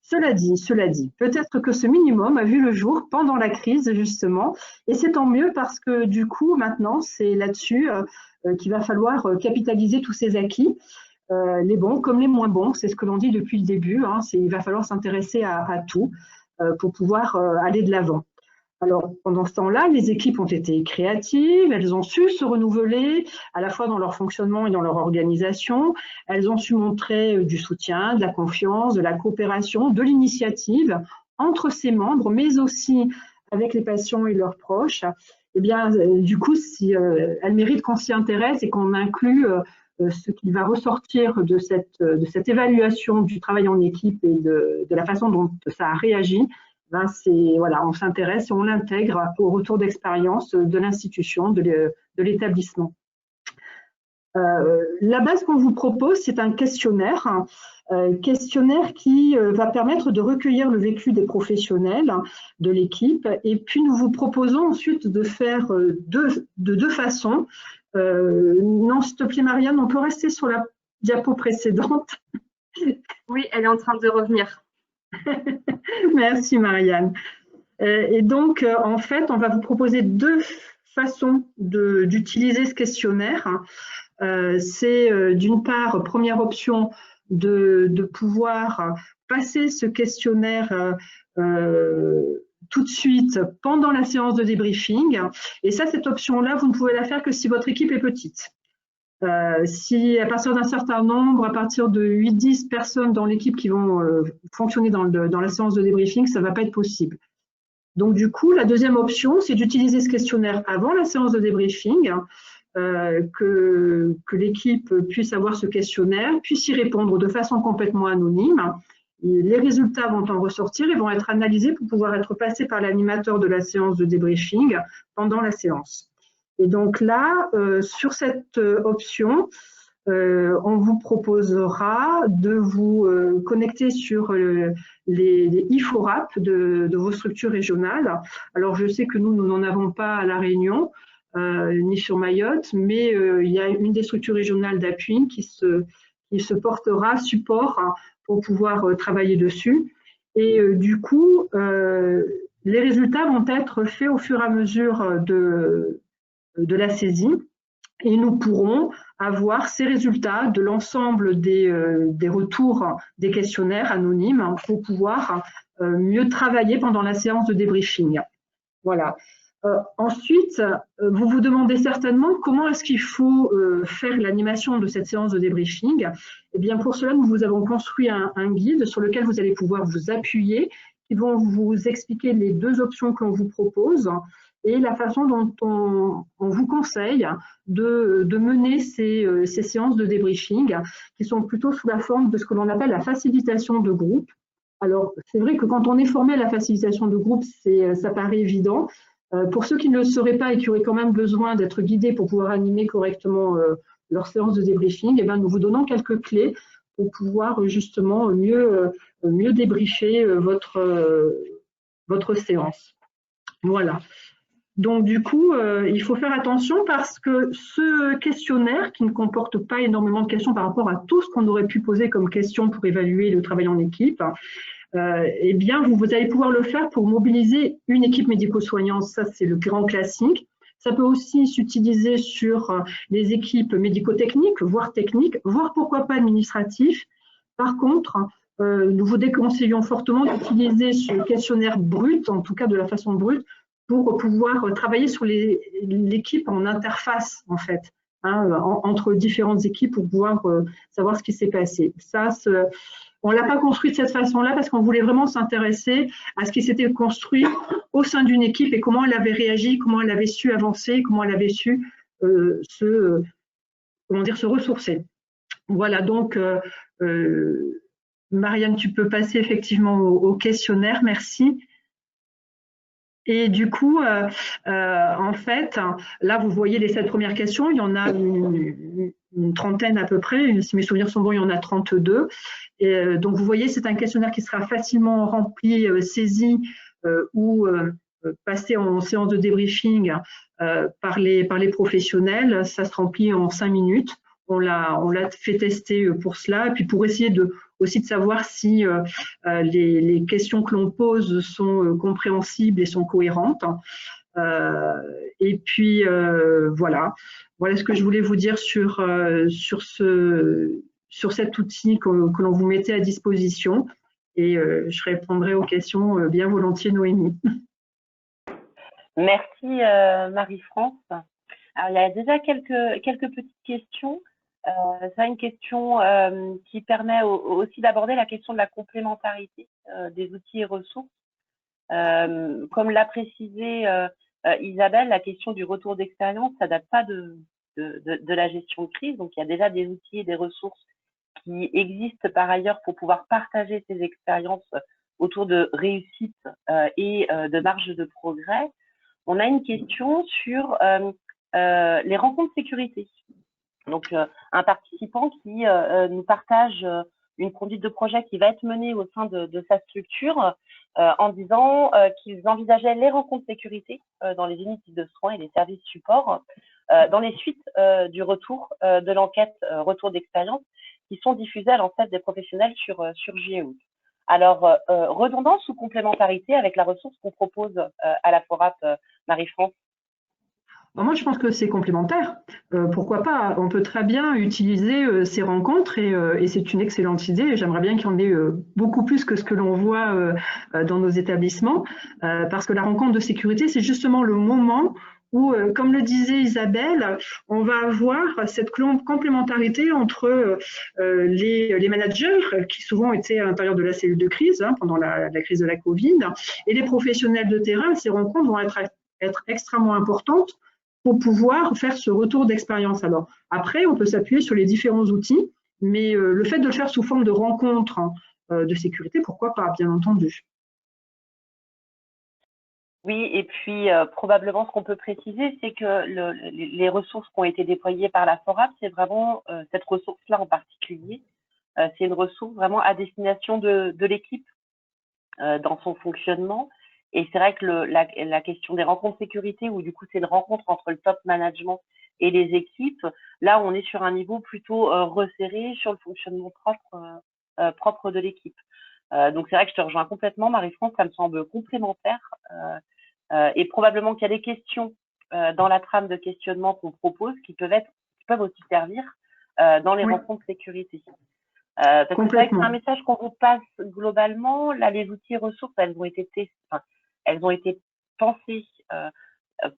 Cela dit, peut-être que ce minimum a vu le jour pendant la crise justement, et c'est tant mieux parce que du coup maintenant c'est là-dessus qu'il va falloir capitaliser tous ces acquis, les bons comme les moins bons, c'est ce que l'on dit depuis le début, hein, il va falloir s'intéresser à tout pour pouvoir aller de l'avant. Alors, pendant ce temps-là, les équipes ont été créatives, elles ont su se renouveler à la fois dans leur fonctionnement et dans leur organisation. Elles ont su montrer du soutien, de la confiance, de la coopération, de l'initiative entre ses membres, mais aussi avec les patients et leurs proches. Eh bien, du coup, si elles méritent qu'on s'y intéresse et qu'on inclut ce qui va ressortir de cette évaluation du travail en équipe et de la façon dont ça a réagi, voilà, on s'intéresse et on l'intègre au retour d'expérience de l'institution, de l'établissement. La base qu'on vous propose, c'est un questionnaire, qui va permettre de recueillir le vécu des professionnels de l'équipe. Et puis, nous vous proposons ensuite de faire de deux façons. Non, s'il te plaît, Marianne, on peut rester sur la diapo précédente. Oui, elle est en train de revenir. Merci Marianne. Et donc, en fait, on va vous proposer deux façons d'utiliser ce questionnaire. C'est d'une part, première option, de pouvoir passer ce questionnaire tout de suite pendant la séance de débriefing. Et ça, cette option-là, vous ne pouvez la faire que si votre équipe est petite. Si à partir d'un certain nombre, à partir de 8-10 personnes dans l'équipe qui vont fonctionner dans la séance de débriefing, ça ne va pas être possible. Donc du coup, la deuxième option, c'est d'utiliser ce questionnaire avant la séance de débriefing, que l'équipe puisse avoir ce questionnaire, puisse y répondre de façon complètement anonyme. Et les résultats vont en ressortir et vont être analysés pour pouvoir être passés par l'animateur de la séance de débriefing pendant la séance. Et donc là, sur cette option, on vous proposera de vous connecter sur les e-FORAP de vos structures régionales. Alors, je sais que nous n'en avons pas à La Réunion, ni sur Mayotte, mais il y a une des structures régionales d'appui qui se portera support pour pouvoir travailler dessus. Et du coup, les résultats vont être faits au fur et à mesure de la saisie et nous pourrons avoir ces résultats de l'ensemble des retours des questionnaires anonymes pour pouvoir mieux travailler pendant la séance de débriefing. Voilà. Ensuite, vous vous demandez certainement comment est-ce qu'il faut faire l'animation de cette séance de débriefing. Eh bien, pour cela, nous vous avons construit un guide sur lequel vous allez pouvoir vous appuyer, qui vont vous expliquer les deux options que l'on vous propose et la façon dont on vous conseille de mener ces séances de débriefing, qui sont plutôt sous la forme de ce que l'on appelle la facilitation de groupe. Alors, c'est vrai que quand on est formé à la facilitation de groupe, ça paraît évident. Pour ceux qui ne le seraient pas et qui auraient quand même besoin d'être guidés pour pouvoir animer correctement leur séance de débriefing, eh bien, nous vous donnons quelques clés pour pouvoir justement mieux débriefer votre séance. Voilà. Donc du coup, il faut faire attention parce que ce questionnaire, qui ne comporte pas énormément de questions par rapport à tout ce qu'on aurait pu poser comme questions pour évaluer le travail en équipe, eh bien, vous allez pouvoir le faire pour mobiliser une équipe médico-soignante. Ça, c'est le grand classique. Ça peut aussi s'utiliser sur les équipes médico-techniques, voire techniques, voire pourquoi pas administratives. Par contre, nous vous déconseillons fortement d'utiliser ce questionnaire brut, en tout cas de la façon brute, pour pouvoir travailler sur l'équipe en interface, en fait, entre différentes équipes pour pouvoir savoir ce qui s'est passé. Ça, on ne l'a pas construit de cette façon-là parce qu'on voulait vraiment s'intéresser à ce qui s'était construit au sein d'une équipe et comment elle avait réagi, comment elle avait su avancer, comment elle avait su se ressourcer. Voilà, donc, Marianne, tu peux passer effectivement au questionnaire, merci. Et du coup, en fait, là, vous voyez les 7 premières questions. Il y en a une trentaine à peu près. Si mes souvenirs sont bons, il y en a 32. Et, donc, vous voyez, c'est un questionnaire qui sera facilement rempli, saisi ou passé en séance de débriefing par les professionnels. Ça se remplit en 5 minutes. On l'a fait tester pour cela, et puis pour essayer aussi de savoir si les questions que l'on pose sont compréhensibles et sont cohérentes. Et puis voilà ce que je voulais vous dire sur cet outil que l'on vous mettait à disposition. Et je répondrai aux questions bien volontiers, Noémie. Merci Marie-France. Alors, il y a déjà quelques petites questions. C'est une question qui permet aussi d'aborder la question de la complémentarité des outils et ressources. Comme l'a précisé Isabelle, la question du retour d'expérience, ça date pas de la gestion de crise. Donc, il y a déjà des outils et des ressources qui existent par ailleurs pour pouvoir partager ces expériences autour de réussite et de marge de progrès. On a une question sur les rencontres sécurité. Donc, un participant qui nous partage une conduite de projet qui va être menée au sein de sa structure en disant qu'ils envisageaient les rencontres sécurité dans les unités de soins et les services support dans les suites du retour de l'enquête retour d'expérience qui sont diffusées à l'ensemble des professionnels sur juillet août. Alors, redondance ou complémentarité avec la ressource qu'on propose à la FORAP, Marie-France? Moi, je pense que c'est complémentaire. Pourquoi pas? On peut très bien utiliser ces rencontres et c'est une excellente idée. J'aimerais bien qu'il y en ait beaucoup plus que ce que l'on voit dans nos établissements, parce que la rencontre de sécurité, c'est justement le moment où, comme le disait Isabelle, on va avoir cette complémentarité entre les managers, qui souvent étaient à l'intérieur de la cellule de crise pendant la crise de la Covid, et les professionnels de terrain. Ces rencontres vont être extrêmement importantes pour pouvoir faire ce retour d'expérience. Alors, après, on peut s'appuyer sur les différents outils, mais le fait de le faire sous forme de rencontre de sécurité, pourquoi pas, bien entendu. Oui, et puis probablement ce qu'on peut préciser, c'est que les ressources qui ont été déployées par la FORAP, c'est vraiment cette ressource-là en particulier, c'est une ressource vraiment à destination de l'équipe dans son fonctionnement. Et c'est vrai que la question des rencontres sécurité, où du coup c'est une rencontre entre le top management et les équipes, là on est sur un niveau plutôt resserré sur le fonctionnement propre de l'équipe. Donc c'est vrai que je te rejoins complètement, Marie-France, ça me semble complémentaire. Et probablement qu'il y a des questions dans la trame de questionnement qu'on propose qui peuvent aussi servir dans les rencontres sécurité. Parce que c'est vrai que c'est un message qu'on vous passe globalement. Là, les outils et ressources, elles ont été pensées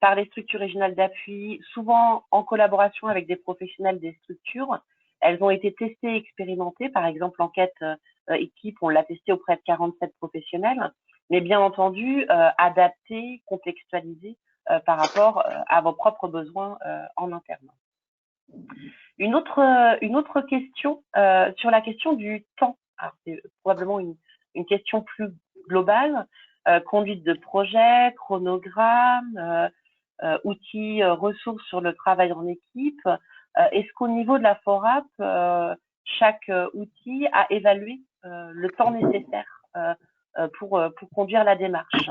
par les structures régionales d'appui, souvent en collaboration avec des professionnels des structures. Elles ont été testées et expérimentées. Par exemple, l'enquête équipe, on l'a testée auprès de 47 professionnels, mais bien entendu, adaptée, contextualisée par rapport à vos propres besoins en interne. Une autre question sur la question du temps. C'est probablement une question plus globale. Conduite de projet, chronogramme, outils, ressources sur le travail en équipe. Est-ce qu'au niveau de la FORAP, chaque outil a évalué le temps nécessaire pour conduire la démarche?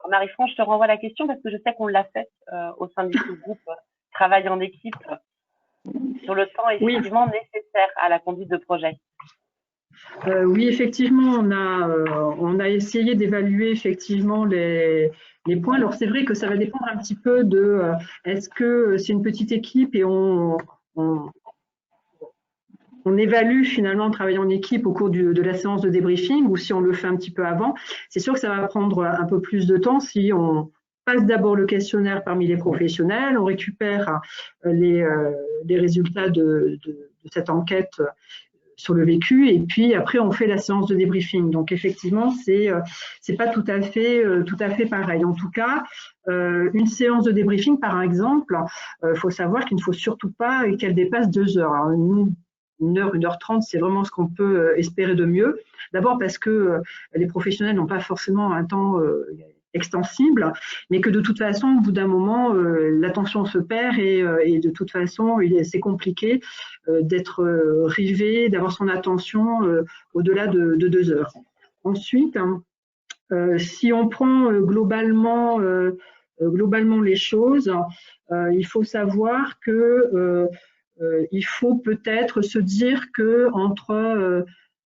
Marie-France, je te renvoie la question parce que je sais qu'on l'a fait au sein du sous-groupe Travail en équipe sur le temps effectivement nécessaire à la conduite de projet. Oui, effectivement, on a essayé d'évaluer effectivement les points. Alors c'est vrai que ça va dépendre un petit peu de est-ce que c'est une petite équipe et on évalue finalement le travail en équipe au cours de la séance de débriefing ou si on le fait un petit peu avant. C'est sûr que ça va prendre un peu plus de temps si on passe d'abord le questionnaire parmi les professionnels, on récupère les résultats de cette enquête sur le vécu et puis après on fait la séance de débriefing. Donc effectivement c'est pas tout à fait pareil. En tout cas, une séance de débriefing par exemple, faut savoir qu'il ne faut surtout pas qu'elle dépasse 2 heures. Alors, nous, 1h30, c'est vraiment ce qu'on peut espérer de mieux. D'abord parce que les professionnels n'ont pas forcément un temps extensible, mais que de toute façon, au bout d'un moment, l'attention se perd et de toute façon, c'est compliqué d'être rivé, d'avoir son attention au-delà de 2 heures. Ensuite, si on prend globalement les choses, il faut savoir que il faut peut-être se dire que entre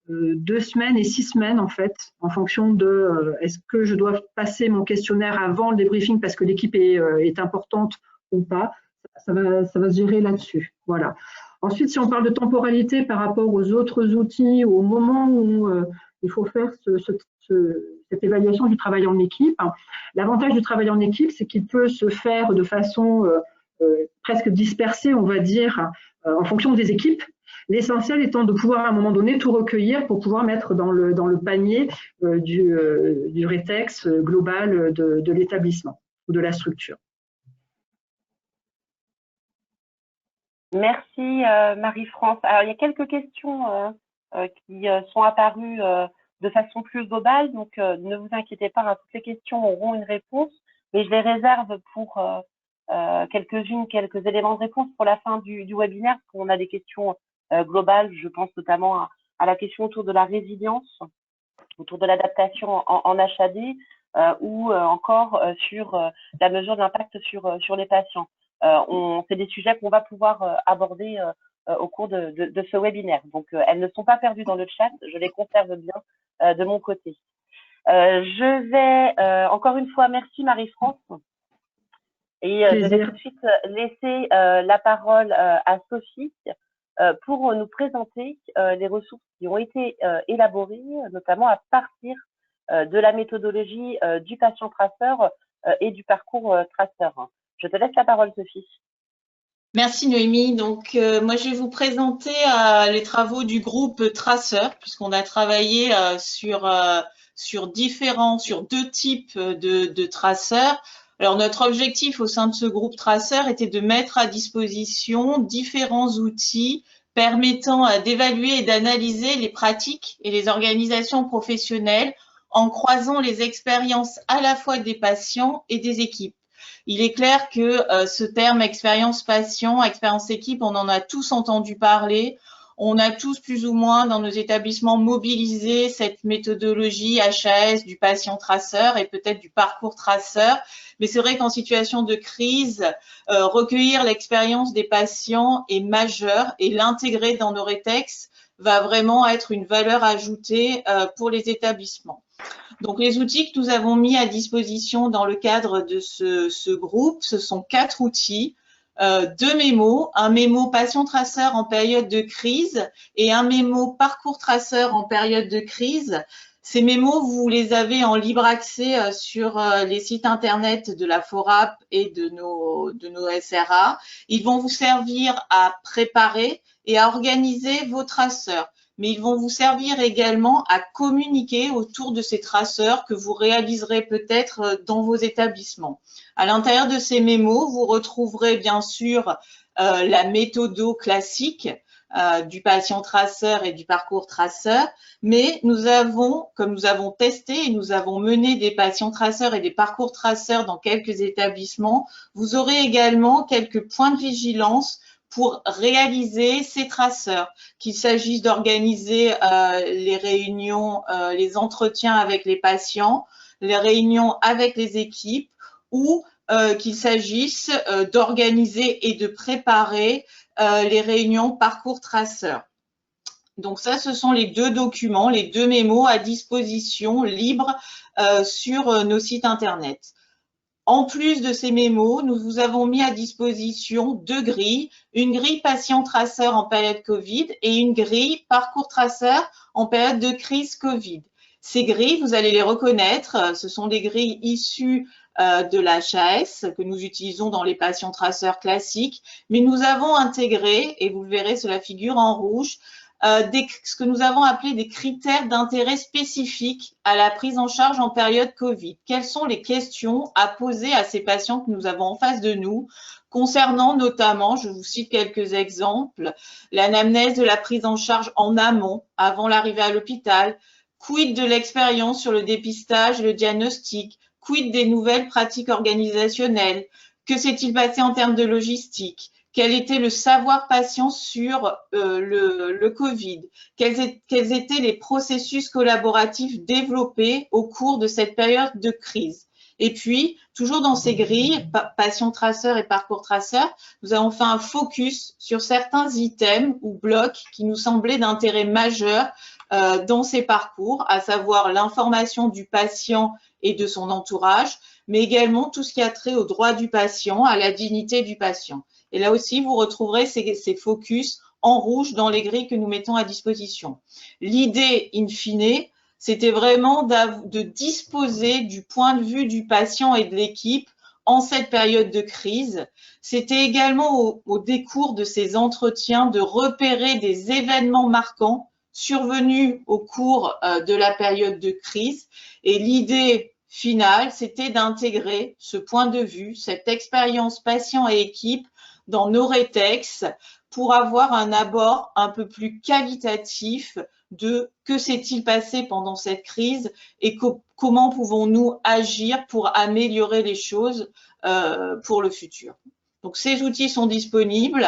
2 semaines et 6 semaines, en fait, en fonction de est-ce que je dois passer mon questionnaire avant le débriefing parce que l'équipe est importante ou pas, ça va se gérer là-dessus. Voilà. Ensuite, si on parle de temporalité par rapport aux autres outils, au moment où il faut faire cette évaluation du travail en équipe, l'avantage du travail en équipe, c'est qu'il peut se faire de façon presque dispersée, on va dire, en fonction des équipes. L'essentiel étant de pouvoir à un moment donné tout recueillir pour pouvoir mettre dans le panier du rétex global de l'établissement ou de la structure. Merci Marie-France. Alors il y a quelques questions qui sont apparues de façon plus globale, donc ne vous inquiétez pas, toutes les questions auront une réponse, mais je les réserve pour quelques éléments de réponse pour la fin du webinaire, parce qu'on a des questions globales, je pense notamment à la question autour de la résilience, autour de l'adaptation en HAD, ou encore sur la mesure d'impact sur les patients. C'est des sujets qu'on va pouvoir aborder au cours de ce webinaire. Donc, elles ne sont pas perdues dans le chat, je les conserve bien de mon côté. Je vais, encore une fois, merci Marie-France Et je vais tout de suite laisser la parole à Sophie pour nous présenter les ressources qui ont été élaborées, notamment à partir de la méthodologie du patient traceur et du parcours traceur. Je te laisse la parole, Sophie. Merci Noémie. Donc moi je vais vous présenter les travaux du groupe Traceur, puisqu'on a travaillé sur deux types de traceurs. Alors notre objectif au sein de ce groupe Traceur était de mettre à disposition différents outils permettant d'évaluer et d'analyser les pratiques et les organisations professionnelles en croisant les expériences à la fois des patients et des équipes. Il est clair que ce terme expérience patient, expérience équipe, on en a tous entendu parler. On a tous plus ou moins dans nos établissements mobilisé cette méthodologie HAS du patient traceur et peut-être du parcours traceur. Mais c'est vrai qu'en situation de crise, recueillir l'expérience des patients est majeur et l'intégrer dans nos rétextes va vraiment être une valeur ajoutée pour les établissements. Donc, les outils que nous avons mis à disposition dans le cadre de ce groupe, ce sont 4 outils, 2 mémos, un mémo patient traceur en période de crise et un mémo parcours traceur en période de crise. Ces mémos, vous les avez en libre accès sur les sites internet de la FORAP et de nos SRA. Ils vont vous servir à préparer et à organiser vos traceurs. Mais ils vont vous servir également à communiquer autour de ces traceurs que vous réaliserez peut-être dans vos établissements. À l'intérieur de ces mémos, vous retrouverez bien sûr la méthodo classique du patient traceur et du parcours traceur, mais comme nous avons testé et nous avons mené des patients traceurs et des parcours traceurs dans quelques établissements, vous aurez également quelques points de vigilance pour réaliser ces traceurs, qu'il s'agisse d'organiser les réunions, les entretiens avec les patients, les réunions avec les équipes ou qu'il s'agisse d'organiser et de préparer les réunions parcours traceurs. Donc ça, ce sont les 2 documents, les 2 mémos à disposition libre sur nos sites internet. En plus de ces mémos, nous vous avons mis à disposition 2 grilles, une grille patient traceur en période Covid et une grille parcours traceur en période de crise Covid. Ces grilles, vous allez les reconnaître, ce sont des grilles issues de la HAS que nous utilisons dans les patients traceurs classiques, mais nous avons intégré, et vous le verrez sur la figure en rouge, ce que nous avons appelé des critères d'intérêt spécifiques à la prise en charge en période Covid. Quelles sont les questions à poser à ces patients que nous avons en face de nous, concernant notamment, je vous cite quelques exemples, l'anamnèse de la prise en charge en amont, avant l'arrivée à l'hôpital, quid de l'expérience sur le dépistage et le diagnostic, quid des nouvelles pratiques organisationnelles, que s'est-il passé en termes de logistique, quel était le savoir patient sur le Covid, quels étaient les processus collaboratifs développés au cours de cette période de crise. Et puis, toujours dans ces grilles, patient traceur et parcours traceur, nous avons fait un focus sur certains items ou blocs qui nous semblaient d'intérêt majeur dans ces parcours, à savoir l'information du patient et de son entourage, mais également tout ce qui a trait aux droits du patient, à la dignité du patient. Et là aussi, vous retrouverez ces focus en rouge dans les grilles que nous mettons à disposition. L'idée, in fine, c'était vraiment de disposer du point de vue du patient et de l'équipe en cette période de crise. C'était également au décours de ces entretiens de repérer des événements marquants survenus au cours de la période de crise. Et l'idée finale, c'était d'intégrer ce point de vue, cette expérience patient et équipe dans nos rétextes pour avoir un abord un peu plus qualitatif de que s'est-il passé pendant cette crise et comment pouvons-nous agir pour améliorer les choses pour le futur. Donc, ces outils sont disponibles,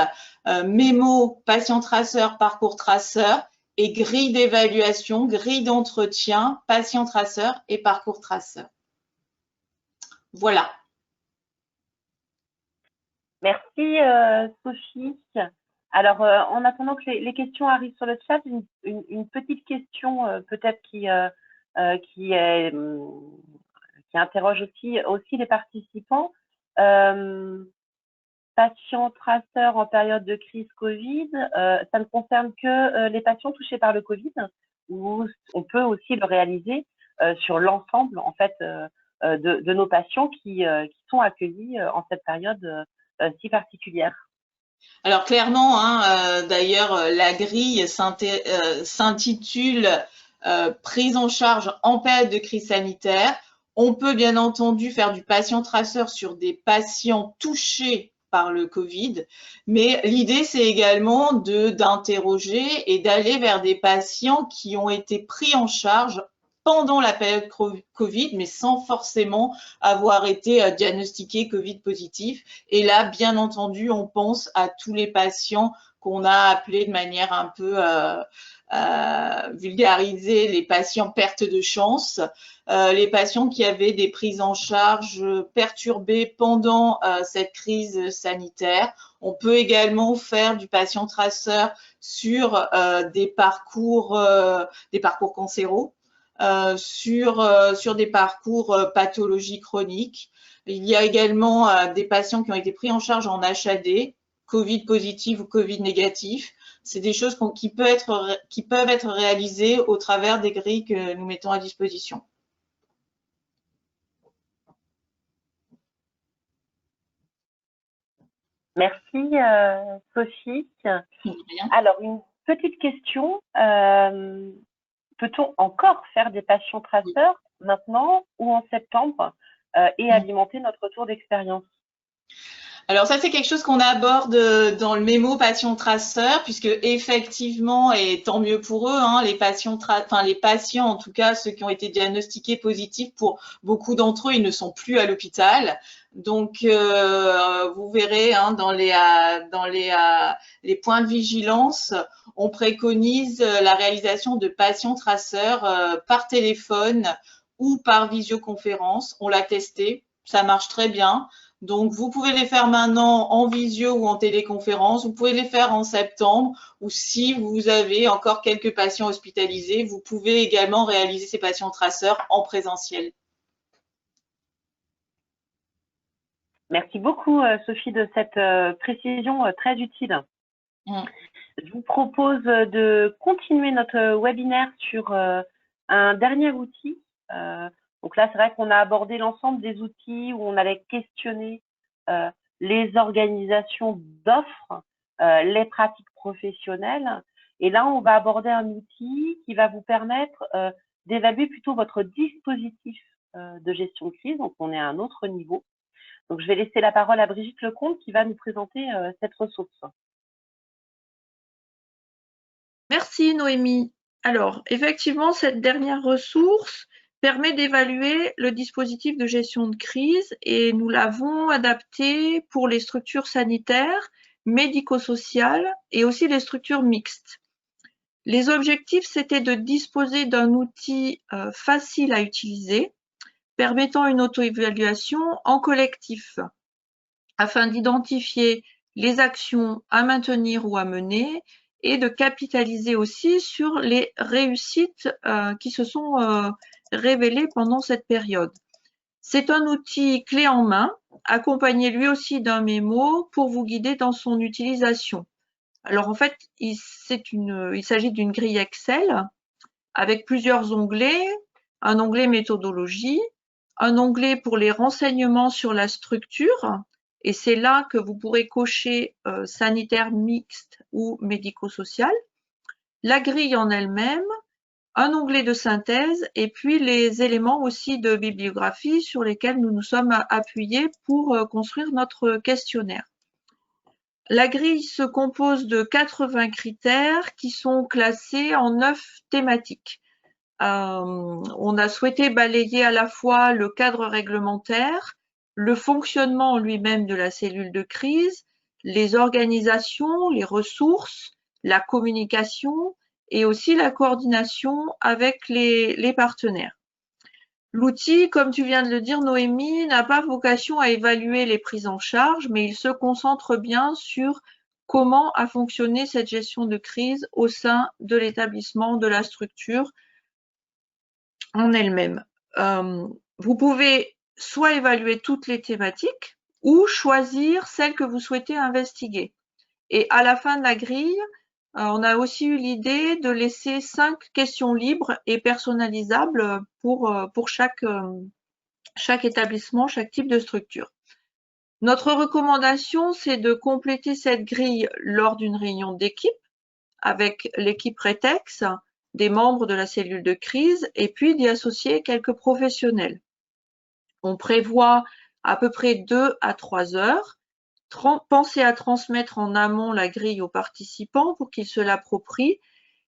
mémo, patient traceur, parcours traceur et grille d'évaluation, grille d'entretien, patient traceur et parcours traceur. Voilà. Merci Sophie. Alors, en attendant que les questions arrivent sur le chat, une petite question peut-être qui interroge aussi les participants. Patients traceurs en période de crise Covid, ça ne concerne que les patients touchés par le Covid, ou on peut aussi le réaliser sur l'ensemble en fait de nos patients qui sont accueillis en cette période si particulière. Alors clairement, hein, d'ailleurs, la grille s'intitule prise en charge en période de crise sanitaire. On peut bien entendu faire du patient traceur sur des patients touchés par le Covid, mais l'idée c'est également d'interroger et d'aller vers des patients qui ont été pris en charge pendant la période Covid, mais sans forcément avoir été diagnostiqués Covid positif. Et là, bien entendu, on pense à tous les patients qu'on a appelés de manière un peu vulgarisée les patients perte de chance, les patients qui avaient des prises en charge perturbées pendant cette crise sanitaire. On peut également faire du patient traceur sur des parcours cancéraux. Sur des parcours pathologies chroniques. Il y a également des patients qui ont été pris en charge en HAD, Covid positif ou Covid négatif. C'est des choses qui peuvent être réalisées au travers des grilles que nous mettons à disposition. Merci Sophie. Alors, une petite question. Peut-on encore faire des patients traceurs maintenant ou en septembre et alimenter notre retour d'expérience? Alors ça, c'est quelque chose qu'on aborde dans le mémo patient traceur, puisque effectivement, et tant mieux pour eux, hein, les patients, en tout cas, ceux qui ont été diagnostiqués positifs, pour beaucoup d'entre eux, ils ne sont plus à l'hôpital. Donc, vous verrez hein, dans les points de vigilance, on préconise la réalisation de patients traceurs par téléphone ou par visioconférence. On l'a testé, ça marche très bien. Donc, vous pouvez les faire maintenant en visio ou en téléconférence. Vous pouvez les faire en septembre ou si vous avez encore quelques patients hospitalisés, vous pouvez également réaliser ces patients traceurs en présentiel. Merci beaucoup, Sophie, de cette précision très utile. Je vous propose de continuer notre webinaire sur un dernier outil. Donc là, c'est vrai qu'on a abordé l'ensemble des outils où on allait questionner les organisations d'offres, les pratiques professionnelles. Et là, on va aborder un outil qui va vous permettre d'évaluer plutôt votre dispositif de gestion de crise. Donc, on est à un autre niveau. Donc, je vais laisser la parole à Brigitte Lecomte qui va nous présenter cette ressource. Merci Noémie. Alors, effectivement, cette dernière ressource permet d'évaluer le dispositif de gestion de crise et nous l'avons adapté pour les structures sanitaires, médico-sociales et aussi les structures mixtes. Les objectifs, c'était de disposer d'un outil facile à utiliser, permettant une auto-évaluation en collectif, afin d'identifier les actions à maintenir ou à mener et de capitaliser aussi sur les réussites qui se sont révélées pendant cette période. C'est un outil clé en main, accompagné lui aussi d'un mémo pour vous guider dans son utilisation. Alors en fait, il s'agit d'une grille Excel avec plusieurs onglets, un onglet méthodologie, un onglet pour les renseignements sur la structure, et c'est là que vous pourrez cocher sanitaire mixte ou médico-social, la grille en elle-même, un onglet de synthèse et puis les éléments aussi de bibliographie sur lesquels nous nous sommes appuyés pour construire notre questionnaire. La grille se compose de 80 critères qui sont classés en 9 thématiques. On a souhaité balayer à la fois le cadre réglementaire, le fonctionnement en lui-même de la cellule de crise, les organisations, les ressources, la communication et aussi la coordination avec les partenaires. L'outil, comme tu viens de le dire Noémie, n'a pas vocation à évaluer les prises en charge, mais il se concentre bien sur comment a fonctionné cette gestion de crise au sein de l'établissement, de la structure en elle-même. Vous pouvez soit évaluer toutes les thématiques, ou choisir celle que vous souhaitez investiguer. Et à la fin de la grille, on a aussi eu l'idée de laisser 5 questions libres et personnalisables pour chaque établissement, chaque type de structure. Notre recommandation, c'est de compléter cette grille lors d'une réunion d'équipe avec l'équipe Retex, des membres de la cellule de crise et puis d'y associer quelques professionnels. On prévoit à peu près 2 à 3 heures. Pensez à transmettre en amont la grille aux participants pour qu'ils se l'approprient.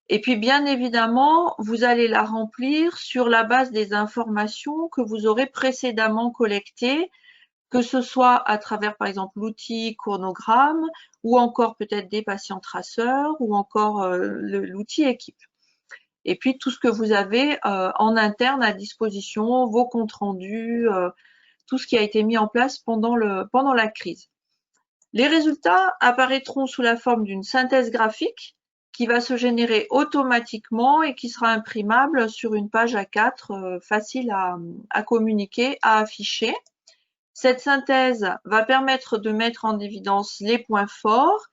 Et puis, bien évidemment, vous allez la remplir sur la base des informations que vous aurez précédemment collectées, que ce soit à travers, par exemple, l'outil chronogramme ou encore peut-être des patients traceurs ou encore l'outil équipe. Et puis, tout ce que vous avez en interne à disposition, vos comptes rendus, tout ce qui a été mis en place pendant la crise. Les résultats apparaîtront sous la forme d'une synthèse graphique qui va se générer automatiquement et qui sera imprimable sur une page A4 facile à communiquer, à afficher. Cette synthèse va permettre de mettre en évidence les points forts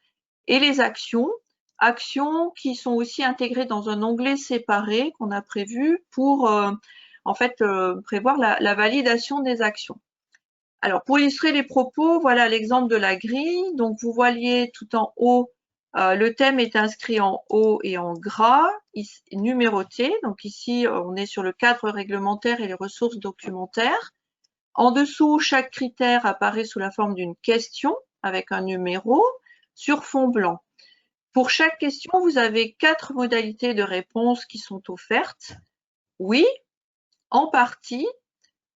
et les actions qui sont aussi intégrées dans un onglet séparé qu'on a prévu pour prévoir la validation des actions. Alors, pour illustrer les propos, voilà l'exemple de la grille. Donc, vous voyez tout en haut, le thème est inscrit en haut et en gras, numéroté. Donc ici, on est sur le cadre réglementaire et les ressources documentaires. En dessous, chaque critère apparaît sous la forme d'une question avec un numéro sur fond blanc. Pour chaque question, vous avez 4 modalités de réponse qui sont offertes. Oui, en partie,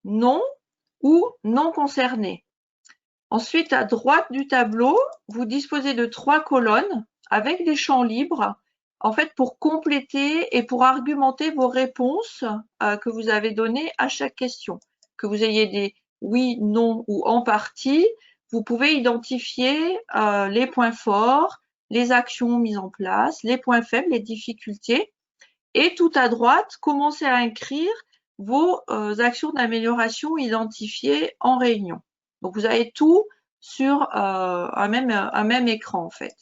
non ou non concerné. Ensuite, à droite du tableau, vous disposez de 3 colonnes avec des champs libres, en fait, pour compléter et pour argumenter vos réponses que vous avez données à chaque question. Que vous ayez des oui, non ou en partie, vous pouvez identifier les points forts, les actions mises en place, les points faibles, les difficultés. Et tout à droite, commencez à écrire vos actions d'amélioration identifiées en réunion. Donc, vous avez tout sur un même écran, en fait.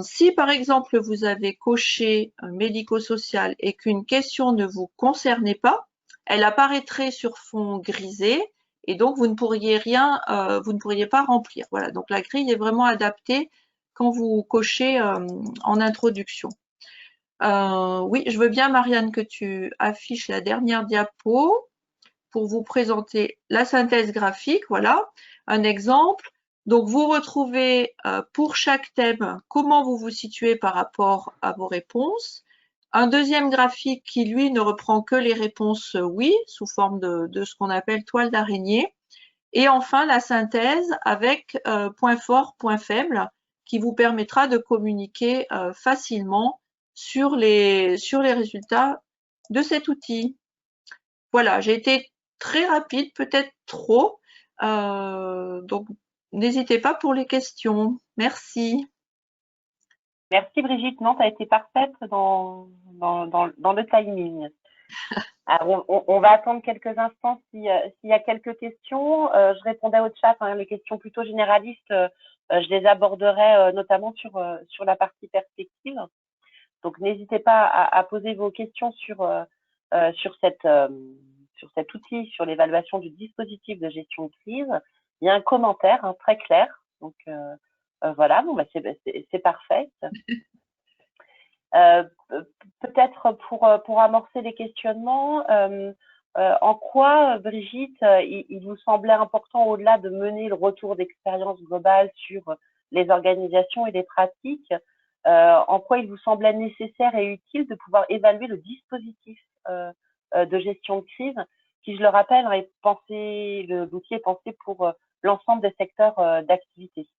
Si, par exemple, vous avez coché médico-social et qu'une question ne vous concernait pas, elle apparaîtrait sur fond grisé et donc vous ne pourriez pas remplir. Voilà, donc la grille est vraiment adaptée quand vous cochez en introduction. Oui, je veux bien, Marianne, que tu affiches la dernière diapo pour vous présenter la synthèse graphique. Voilà, un exemple. Donc, vous retrouvez pour chaque thème comment vous vous situez par rapport à vos réponses. Un deuxième graphique qui, lui, ne reprend que les réponses oui, sous forme de ce qu'on appelle toile d'araignée. Et enfin, la synthèse avec point fort, point faible, qui vous permettra de communiquer facilement sur les résultats de cet outil. Voilà, j'ai été très rapide, peut-être trop. Donc, n'hésitez pas pour les questions. Merci. Merci Brigitte. Non, tu as été parfaite dans le timing. Alors, on va attendre quelques instants s'il y a quelques questions. Je répondais au chat, les questions plutôt généralistes, je les aborderai notamment sur la partie perspective. Donc, n'hésitez pas à poser vos questions sur cet outil, sur l'évaluation du dispositif de gestion de crise. Il y a un commentaire très clair. Donc, voilà, bon, c'est parfait. Peut-être pour amorcer les questionnements, en quoi, Brigitte, il vous semblait important, au-delà de mener le retour d'expérience globale sur les organisations et les pratiques, en quoi il vous semblait nécessaire et utile de pouvoir évaluer le dispositif de gestion de crise, qui, je le rappelle, l'outil est pensé pour l'ensemble des secteurs d'activité.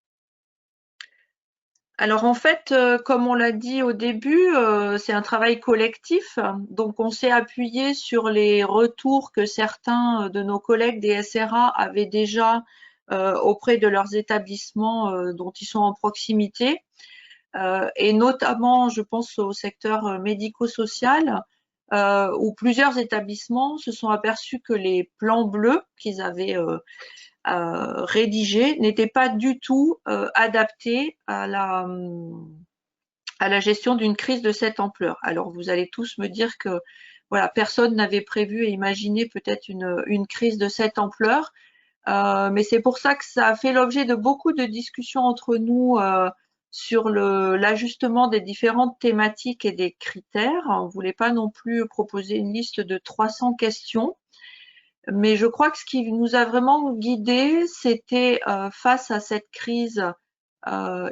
Alors en fait, comme on l'a dit au début, c'est un travail collectif. Donc on s'est appuyé sur les retours que certains de nos collègues des SRA avaient déjà auprès de leurs établissements dont ils sont en proximité. Et notamment, je pense au secteur médico-social, où plusieurs établissements se sont aperçus que les plans bleus qu'ils avaient rédigés n'étaient pas du tout adaptés à la gestion d'une crise de cette ampleur. Alors vous allez tous me dire que voilà, personne n'avait prévu et imaginé peut-être une crise de cette ampleur, mais c'est pour ça que ça a fait l'objet de beaucoup de discussions entre nous sur l'ajustement des différentes thématiques et des critères. On ne voulait pas non plus proposer une liste de 300 questions, mais je crois que ce qui nous a vraiment guidés, c'était face à cette crise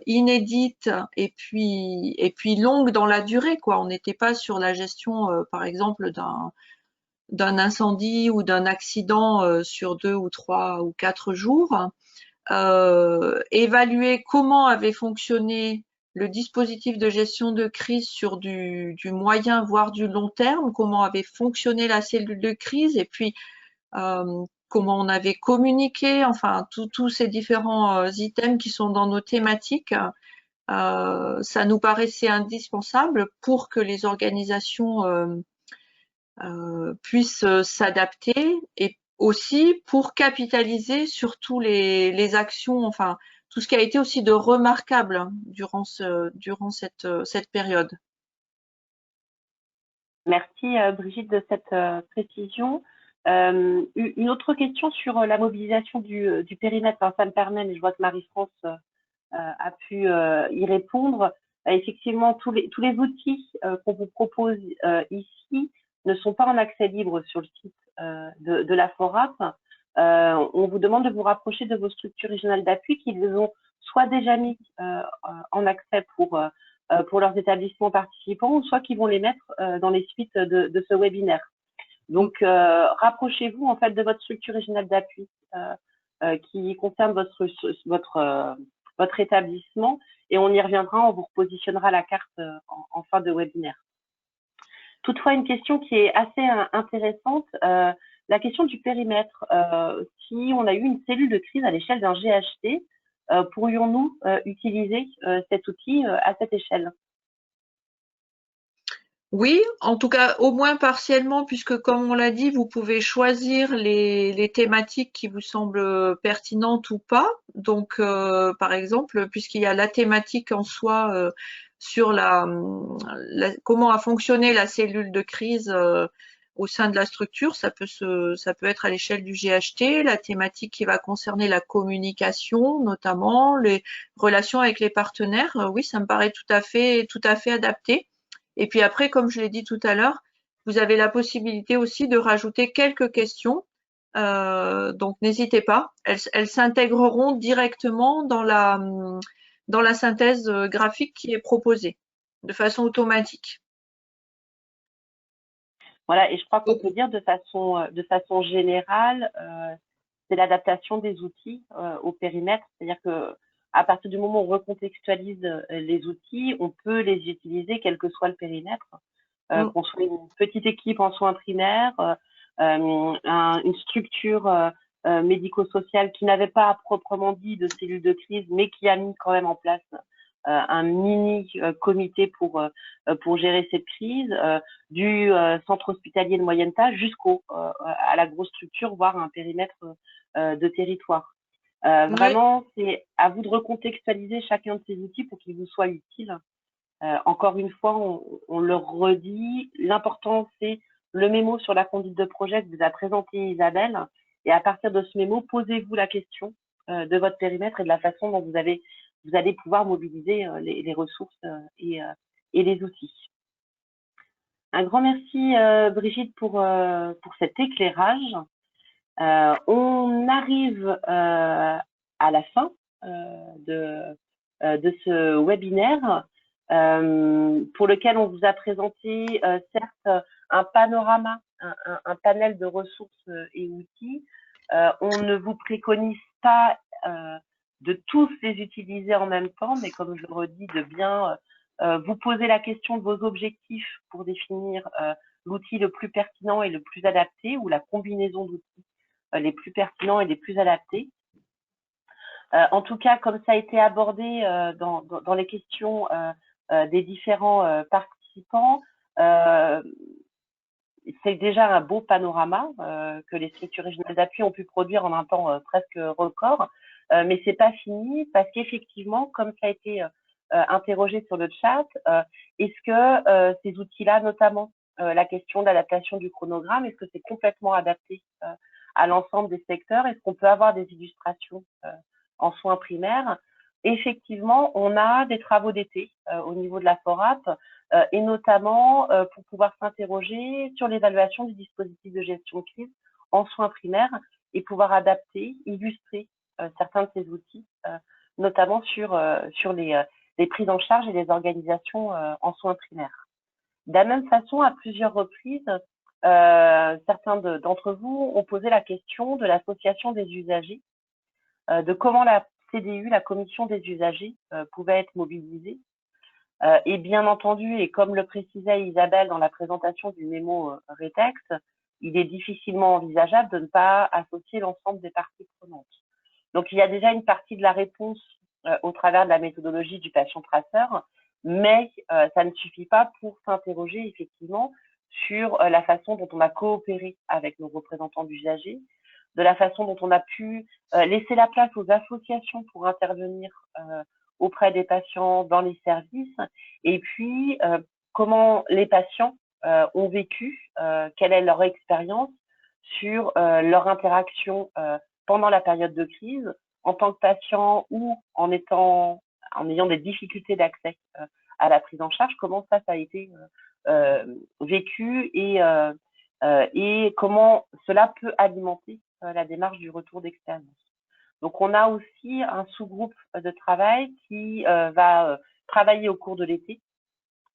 inédite et puis longue dans la durée, quoi. On n'était pas sur la gestion, par exemple, d'un incendie ou d'un accident sur 2 ou 3 ou 4 jours. Évaluer comment avait fonctionné le dispositif de gestion de crise sur du moyen voire du long terme, comment avait fonctionné la cellule de crise et puis comment on avait communiqué, enfin tous ces différents items qui sont dans nos thématiques, ça nous paraissait indispensable pour que les organisations puissent s'adapter et aussi pour capitaliser sur tous les actions, enfin tout ce qui a été aussi de remarquable durant cette période. Merci Brigitte de cette précision. Une autre question sur la mobilisation du périmètre. Alors, ça me permet, mais je vois que Marie-France a pu y répondre. Effectivement, tous les outils qu'on vous propose ici ne sont pas en accès libre sur le site de la FORAP. On vous demande de vous rapprocher de vos structures régionales d'appui qui les ont soit déjà mis en accès pour leurs établissements participants, ou soit qui vont les mettre dans les suites de ce webinaire. Donc, rapprochez-vous en fait de votre structure régionale d'appui qui concerne votre établissement, et on y reviendra, on vous repositionnera la carte en fin de webinaire. Toutefois, une question qui est assez intéressante, la question du périmètre. Si on a eu une cellule de crise à l'échelle d'un GHT, pourrions-nous utiliser cet outil à cette échelle ? Oui, en tout cas au moins partiellement, puisque comme on l'a dit, vous pouvez choisir les thématiques qui vous semblent pertinentes ou pas. Donc par exemple, puisqu'il y a la thématique en soi sur comment a fonctionné la cellule de crise au sein de la structure, ça peut être à l'échelle du GHT, la thématique qui va concerner la communication notamment, les relations avec les partenaires, oui, ça me paraît tout à fait adapté. Et puis après, comme je l'ai dit tout à l'heure, vous avez la possibilité aussi de rajouter quelques questions. Donc n'hésitez pas, elles s'intégreront directement dans la synthèse graphique qui est proposée de façon automatique. Voilà, et je crois qu'on peut dire de façon générale, c'est l'adaptation des outils au périmètre, c'est-à-dire que à partir du moment où on recontextualise les outils, on peut les utiliser quel que soit le périmètre, qu'on soit une petite équipe en soins primaires, une structure médico-sociale qui n'avait pas à proprement dit de cellule de crise, mais qui a mis quand même en place un mini comité pour gérer cette crise, du centre hospitalier de moyenne taille à la grosse structure, voire un périmètre de territoire. Vraiment, c'est à vous de recontextualiser chacun de ces outils pour qu'ils vous soient utiles. Encore une fois, on le redit, l'important c'est le mémo sur la conduite de projet que vous a présenté Isabelle, et à partir de ce mémo, posez-vous la question de votre périmètre et de la façon dont vous allez pouvoir mobiliser les ressources et les outils. Un grand merci Brigitte pour cet éclairage. On arrive à la fin de ce webinaire pour lequel on vous a présenté certes un panorama, un panel de ressources et outils. On ne vous préconise pas de tous les utiliser en même temps, mais comme je le redis, de bien vous poser la question de vos objectifs pour définir l'outil le plus pertinent et le plus adapté, ou la combinaison d'outils les plus pertinents et les plus adaptés. En tout cas, comme ça a été abordé dans les questions des différents participants, c'est déjà un beau panorama que les structures régionales d'appui ont pu produire en un temps presque record, mais c'est pas fini parce qu'effectivement, comme ça a été interrogé sur le chat, est-ce que ces outils-là, notamment la question de l'adaptation du chronogramme, est-ce que c'est complètement adapté à l'ensemble des secteurs? Est-ce qu'on peut avoir des illustrations en soins primaires? Effectivement, on a des travaux d'été au niveau de la FORAP et notamment pour pouvoir s'interroger sur l'évaluation du dispositif de gestion de crise en soins primaires et pouvoir adapter, illustrer certains de ces outils, notamment sur les prises en charge et les organisations en soins primaires. De la même façon, à plusieurs reprises, certains d'entre vous ont posé la question de l'association des usagers, de comment la CDU, la commission des usagers, pouvait être mobilisée. Et bien entendu, et comme le précisait Isabelle dans la présentation du mémo Retex, il est difficilement envisageable de ne pas associer l'ensemble des parties prenantes. Donc, il y a déjà une partie de la réponse au travers de la méthodologie du patient traceur, mais ça ne suffit pas pour s'interroger effectivement sur la façon dont on a coopéré avec nos représentants d'usagers, de la façon dont on a pu laisser la place aux associations pour intervenir auprès des patients dans les services, et puis comment les patients ont vécu, quelle est leur expérience sur leur interaction pendant la période de crise, en tant que patient ou en ayant des difficultés d'accès à la prise en charge, comment ça a été vécu et comment cela peut alimenter la démarche du retour d'expérience. Donc, on a aussi un sous-groupe de travail qui va travailler au cours de l'été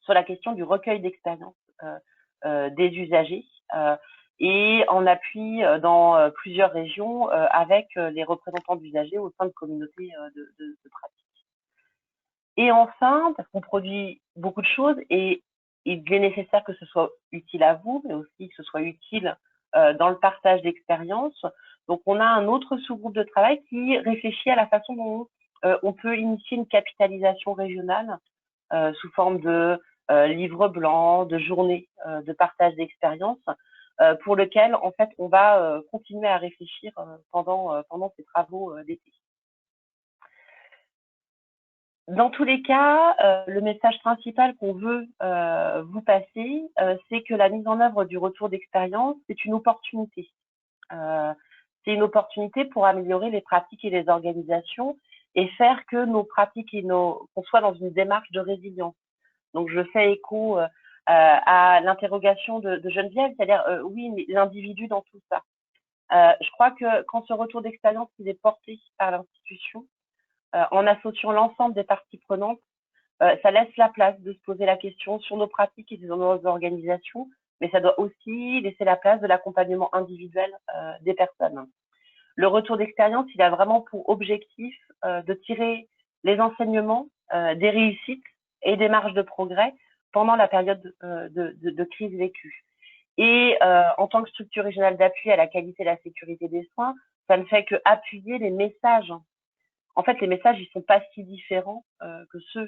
sur la question du recueil d'expérience des usagers et en appui dans plusieurs régions avec les représentants d'usagers au sein de communautés de pratique. Et enfin, parce qu'on produit beaucoup de choses et il est nécessaire que ce soit utile à vous, mais aussi que ce soit utile dans le partage d'expériences. Donc, on a un autre sous-groupe de travail qui réfléchit à la façon dont on peut initier une capitalisation régionale sous forme de livre blanc, de journée de partage d'expériences, pour lequel, en fait, on va continuer à réfléchir pendant ces travaux d'été. Dans tous les cas, le message principal qu'on veut vous passer, c'est que la mise en œuvre du retour d'expérience, c'est une opportunité. C'est une opportunité pour améliorer les pratiques et les organisations et faire que nos pratiques qu'on soit dans une démarche de résilience. Donc, je fais écho à l'interrogation de Geneviève, c'est-à-dire, oui, mais l'individu dans tout ça. Je crois que quand ce retour d'expérience il est porté par l'institution, en associant l'ensemble des parties prenantes, ça laisse la place de se poser la question sur nos pratiques et sur nos organisations, mais ça doit aussi laisser la place de l'accompagnement individuel des personnes. Le retour d'expérience, il a vraiment pour objectif de tirer les enseignements des réussites et des marges de progrès pendant la période de crise vécue. Et en tant que structure régionale d'appui à la qualité et la sécurité des soins, ça ne fait que appuyer les messages. En fait, les messages, ils sont pas si différents que ceux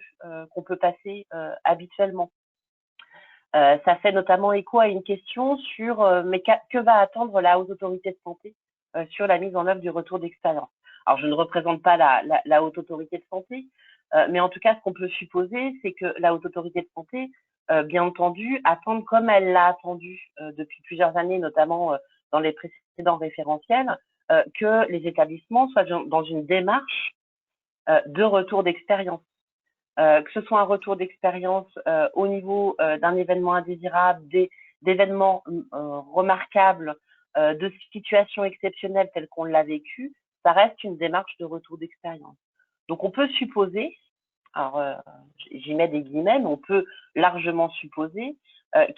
qu'on peut passer habituellement. Ça fait notamment écho à une question sur mais que va attendre la Haute Autorité de Santé sur la mise en œuvre du retour d'expérience. Alors, je ne représente pas la Haute Autorité de Santé, mais en tout cas, ce qu'on peut supposer, c'est que la Haute Autorité de Santé, bien entendu, attend comme elle l'a attendu depuis plusieurs années, notamment dans les précédents référentiels, que les établissements soient dans une démarche de retour d'expérience. Que ce soit un retour d'expérience au niveau d'un événement indésirable, d'événements remarquables, de situations exceptionnelles telles qu'on l'a vécu, ça reste une démarche de retour d'expérience. Donc, on peut supposer, alors j'y mets des guillemets, mais on peut largement supposer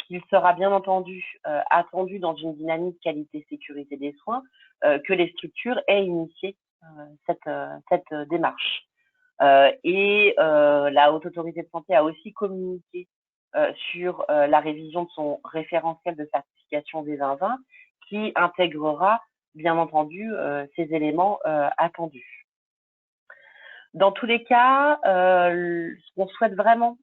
qu'il sera bien entendu attendu dans une dynamique qualité-sécurité des soins que les structures aient initié cette démarche. Et la Haute Autorité de Santé a aussi communiqué sur la révision de son référentiel de certification des 2020 qui intégrera bien entendu ces éléments attendus. Dans tous les cas, ce qu'on souhaite vraiment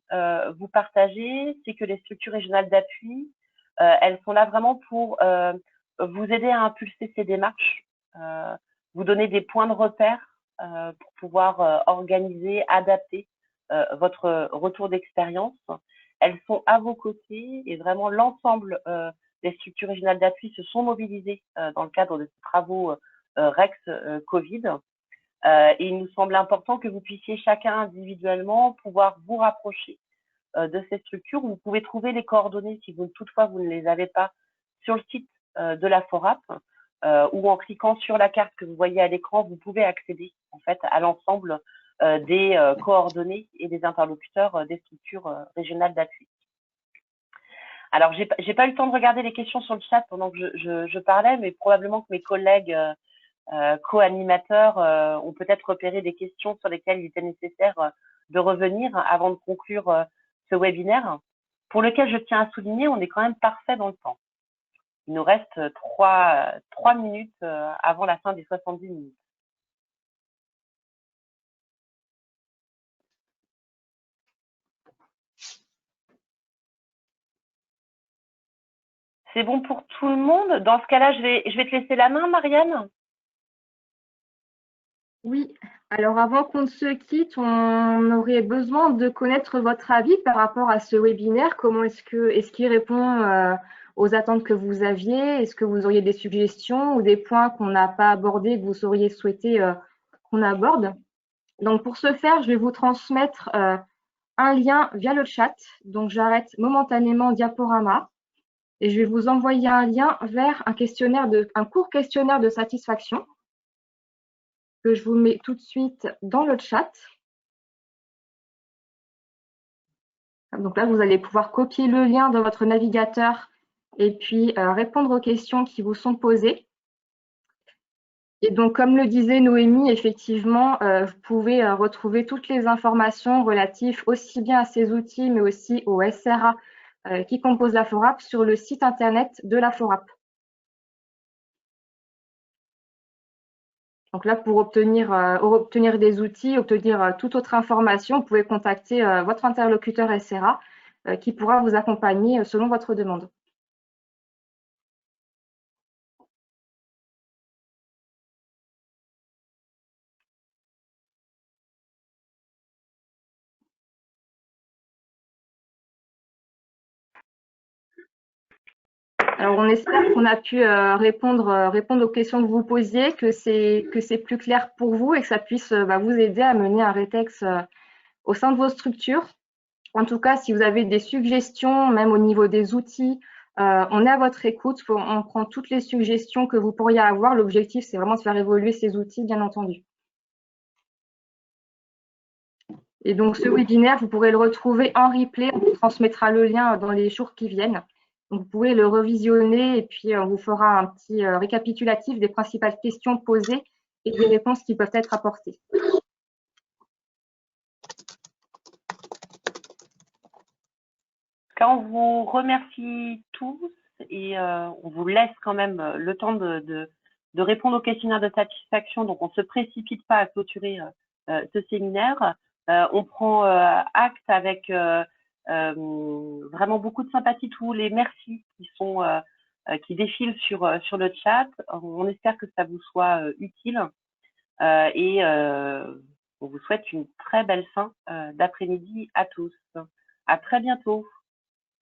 vous partager, c'est que les structures régionales d'appui elles sont là vraiment pour vous aider à impulser ces démarches, vous donner des points de repère pour pouvoir organiser, adapter votre retour d'expérience. Elles sont à vos côtés et vraiment l'ensemble des structures régionales d'appui se sont mobilisées dans le cadre de ces travaux REX Covid. Et il nous semble important que vous puissiez chacun individuellement pouvoir vous rapprocher de ces structures. Vous pouvez trouver les coordonnées si toutefois vous ne les avez pas sur le site de la FORAP ou en cliquant sur la carte que vous voyez à l'écran, vous pouvez accéder en fait à l'ensemble des coordonnées et des interlocuteurs des structures régionales d'appui. Alors, j'ai pas eu le temps de regarder les questions sur le chat pendant que je parlais, mais probablement que mes collègues co-animateurs ont peut-être repéré des questions sur lesquelles il était nécessaire de revenir avant de conclure ce webinaire, pour lequel je tiens à souligner, on est quand même parfait dans le temps. Il nous reste 3 minutes avant la fin des 70 minutes. C'est bon pour tout le monde? Dans ce cas-là, je vais te laisser la main, Marianne. Oui, alors avant qu'on ne se quitte, on aurait besoin de connaître votre avis par rapport à ce webinaire. Comment est-ce qu'il répond aux attentes que vous aviez? Est-ce que vous auriez des suggestions ou des points qu'on n'a pas abordés que vous auriez souhaité qu'on aborde? Donc pour ce faire, je vais vous transmettre un lien via le chat. Donc j'arrête momentanément Diaporama et je vais vous envoyer un lien vers un court questionnaire de satisfaction que je vous mets tout de suite dans le chat. Donc là, vous allez pouvoir copier le lien dans votre navigateur et puis répondre aux questions qui vous sont posées. Et donc, comme le disait Noémie, effectivement, vous pouvez retrouver toutes les informations relatives aussi bien à ces outils, mais aussi au SRA qui composent la FORAP sur le site internet de la FORAP. Donc là, pour obtenir des outils, obtenir toute autre information, vous pouvez contacter votre interlocuteur SRA qui pourra vous accompagner selon votre demande. Alors, on espère qu'on a pu répondre aux questions que vous posiez, que c'est plus clair pour vous et que ça puisse vous aider à mener un rétex au sein de vos structures. En tout cas, si vous avez des suggestions, même au niveau des outils, on est à votre écoute. On prend toutes les suggestions que vous pourriez avoir. L'objectif, c'est vraiment de faire évoluer ces outils, bien entendu. Et donc, ce webinaire, vous pourrez le retrouver en replay. On vous transmettra le lien dans les jours qui viennent. Donc, vous pouvez le revisionner et puis on vous fera un petit récapitulatif des principales questions posées et des réponses qui peuvent être apportées. On vous remercie tous et on vous laisse quand même le temps de répondre au questionnaire de satisfaction. Donc, on ne se précipite pas à clôturer ce séminaire. On prend acte avec vraiment beaucoup de sympathie tous les merci qui défilent sur le chat. On espère que ça vous soit utile et on vous souhaite une très belle fin d'après-midi à tous. À très bientôt.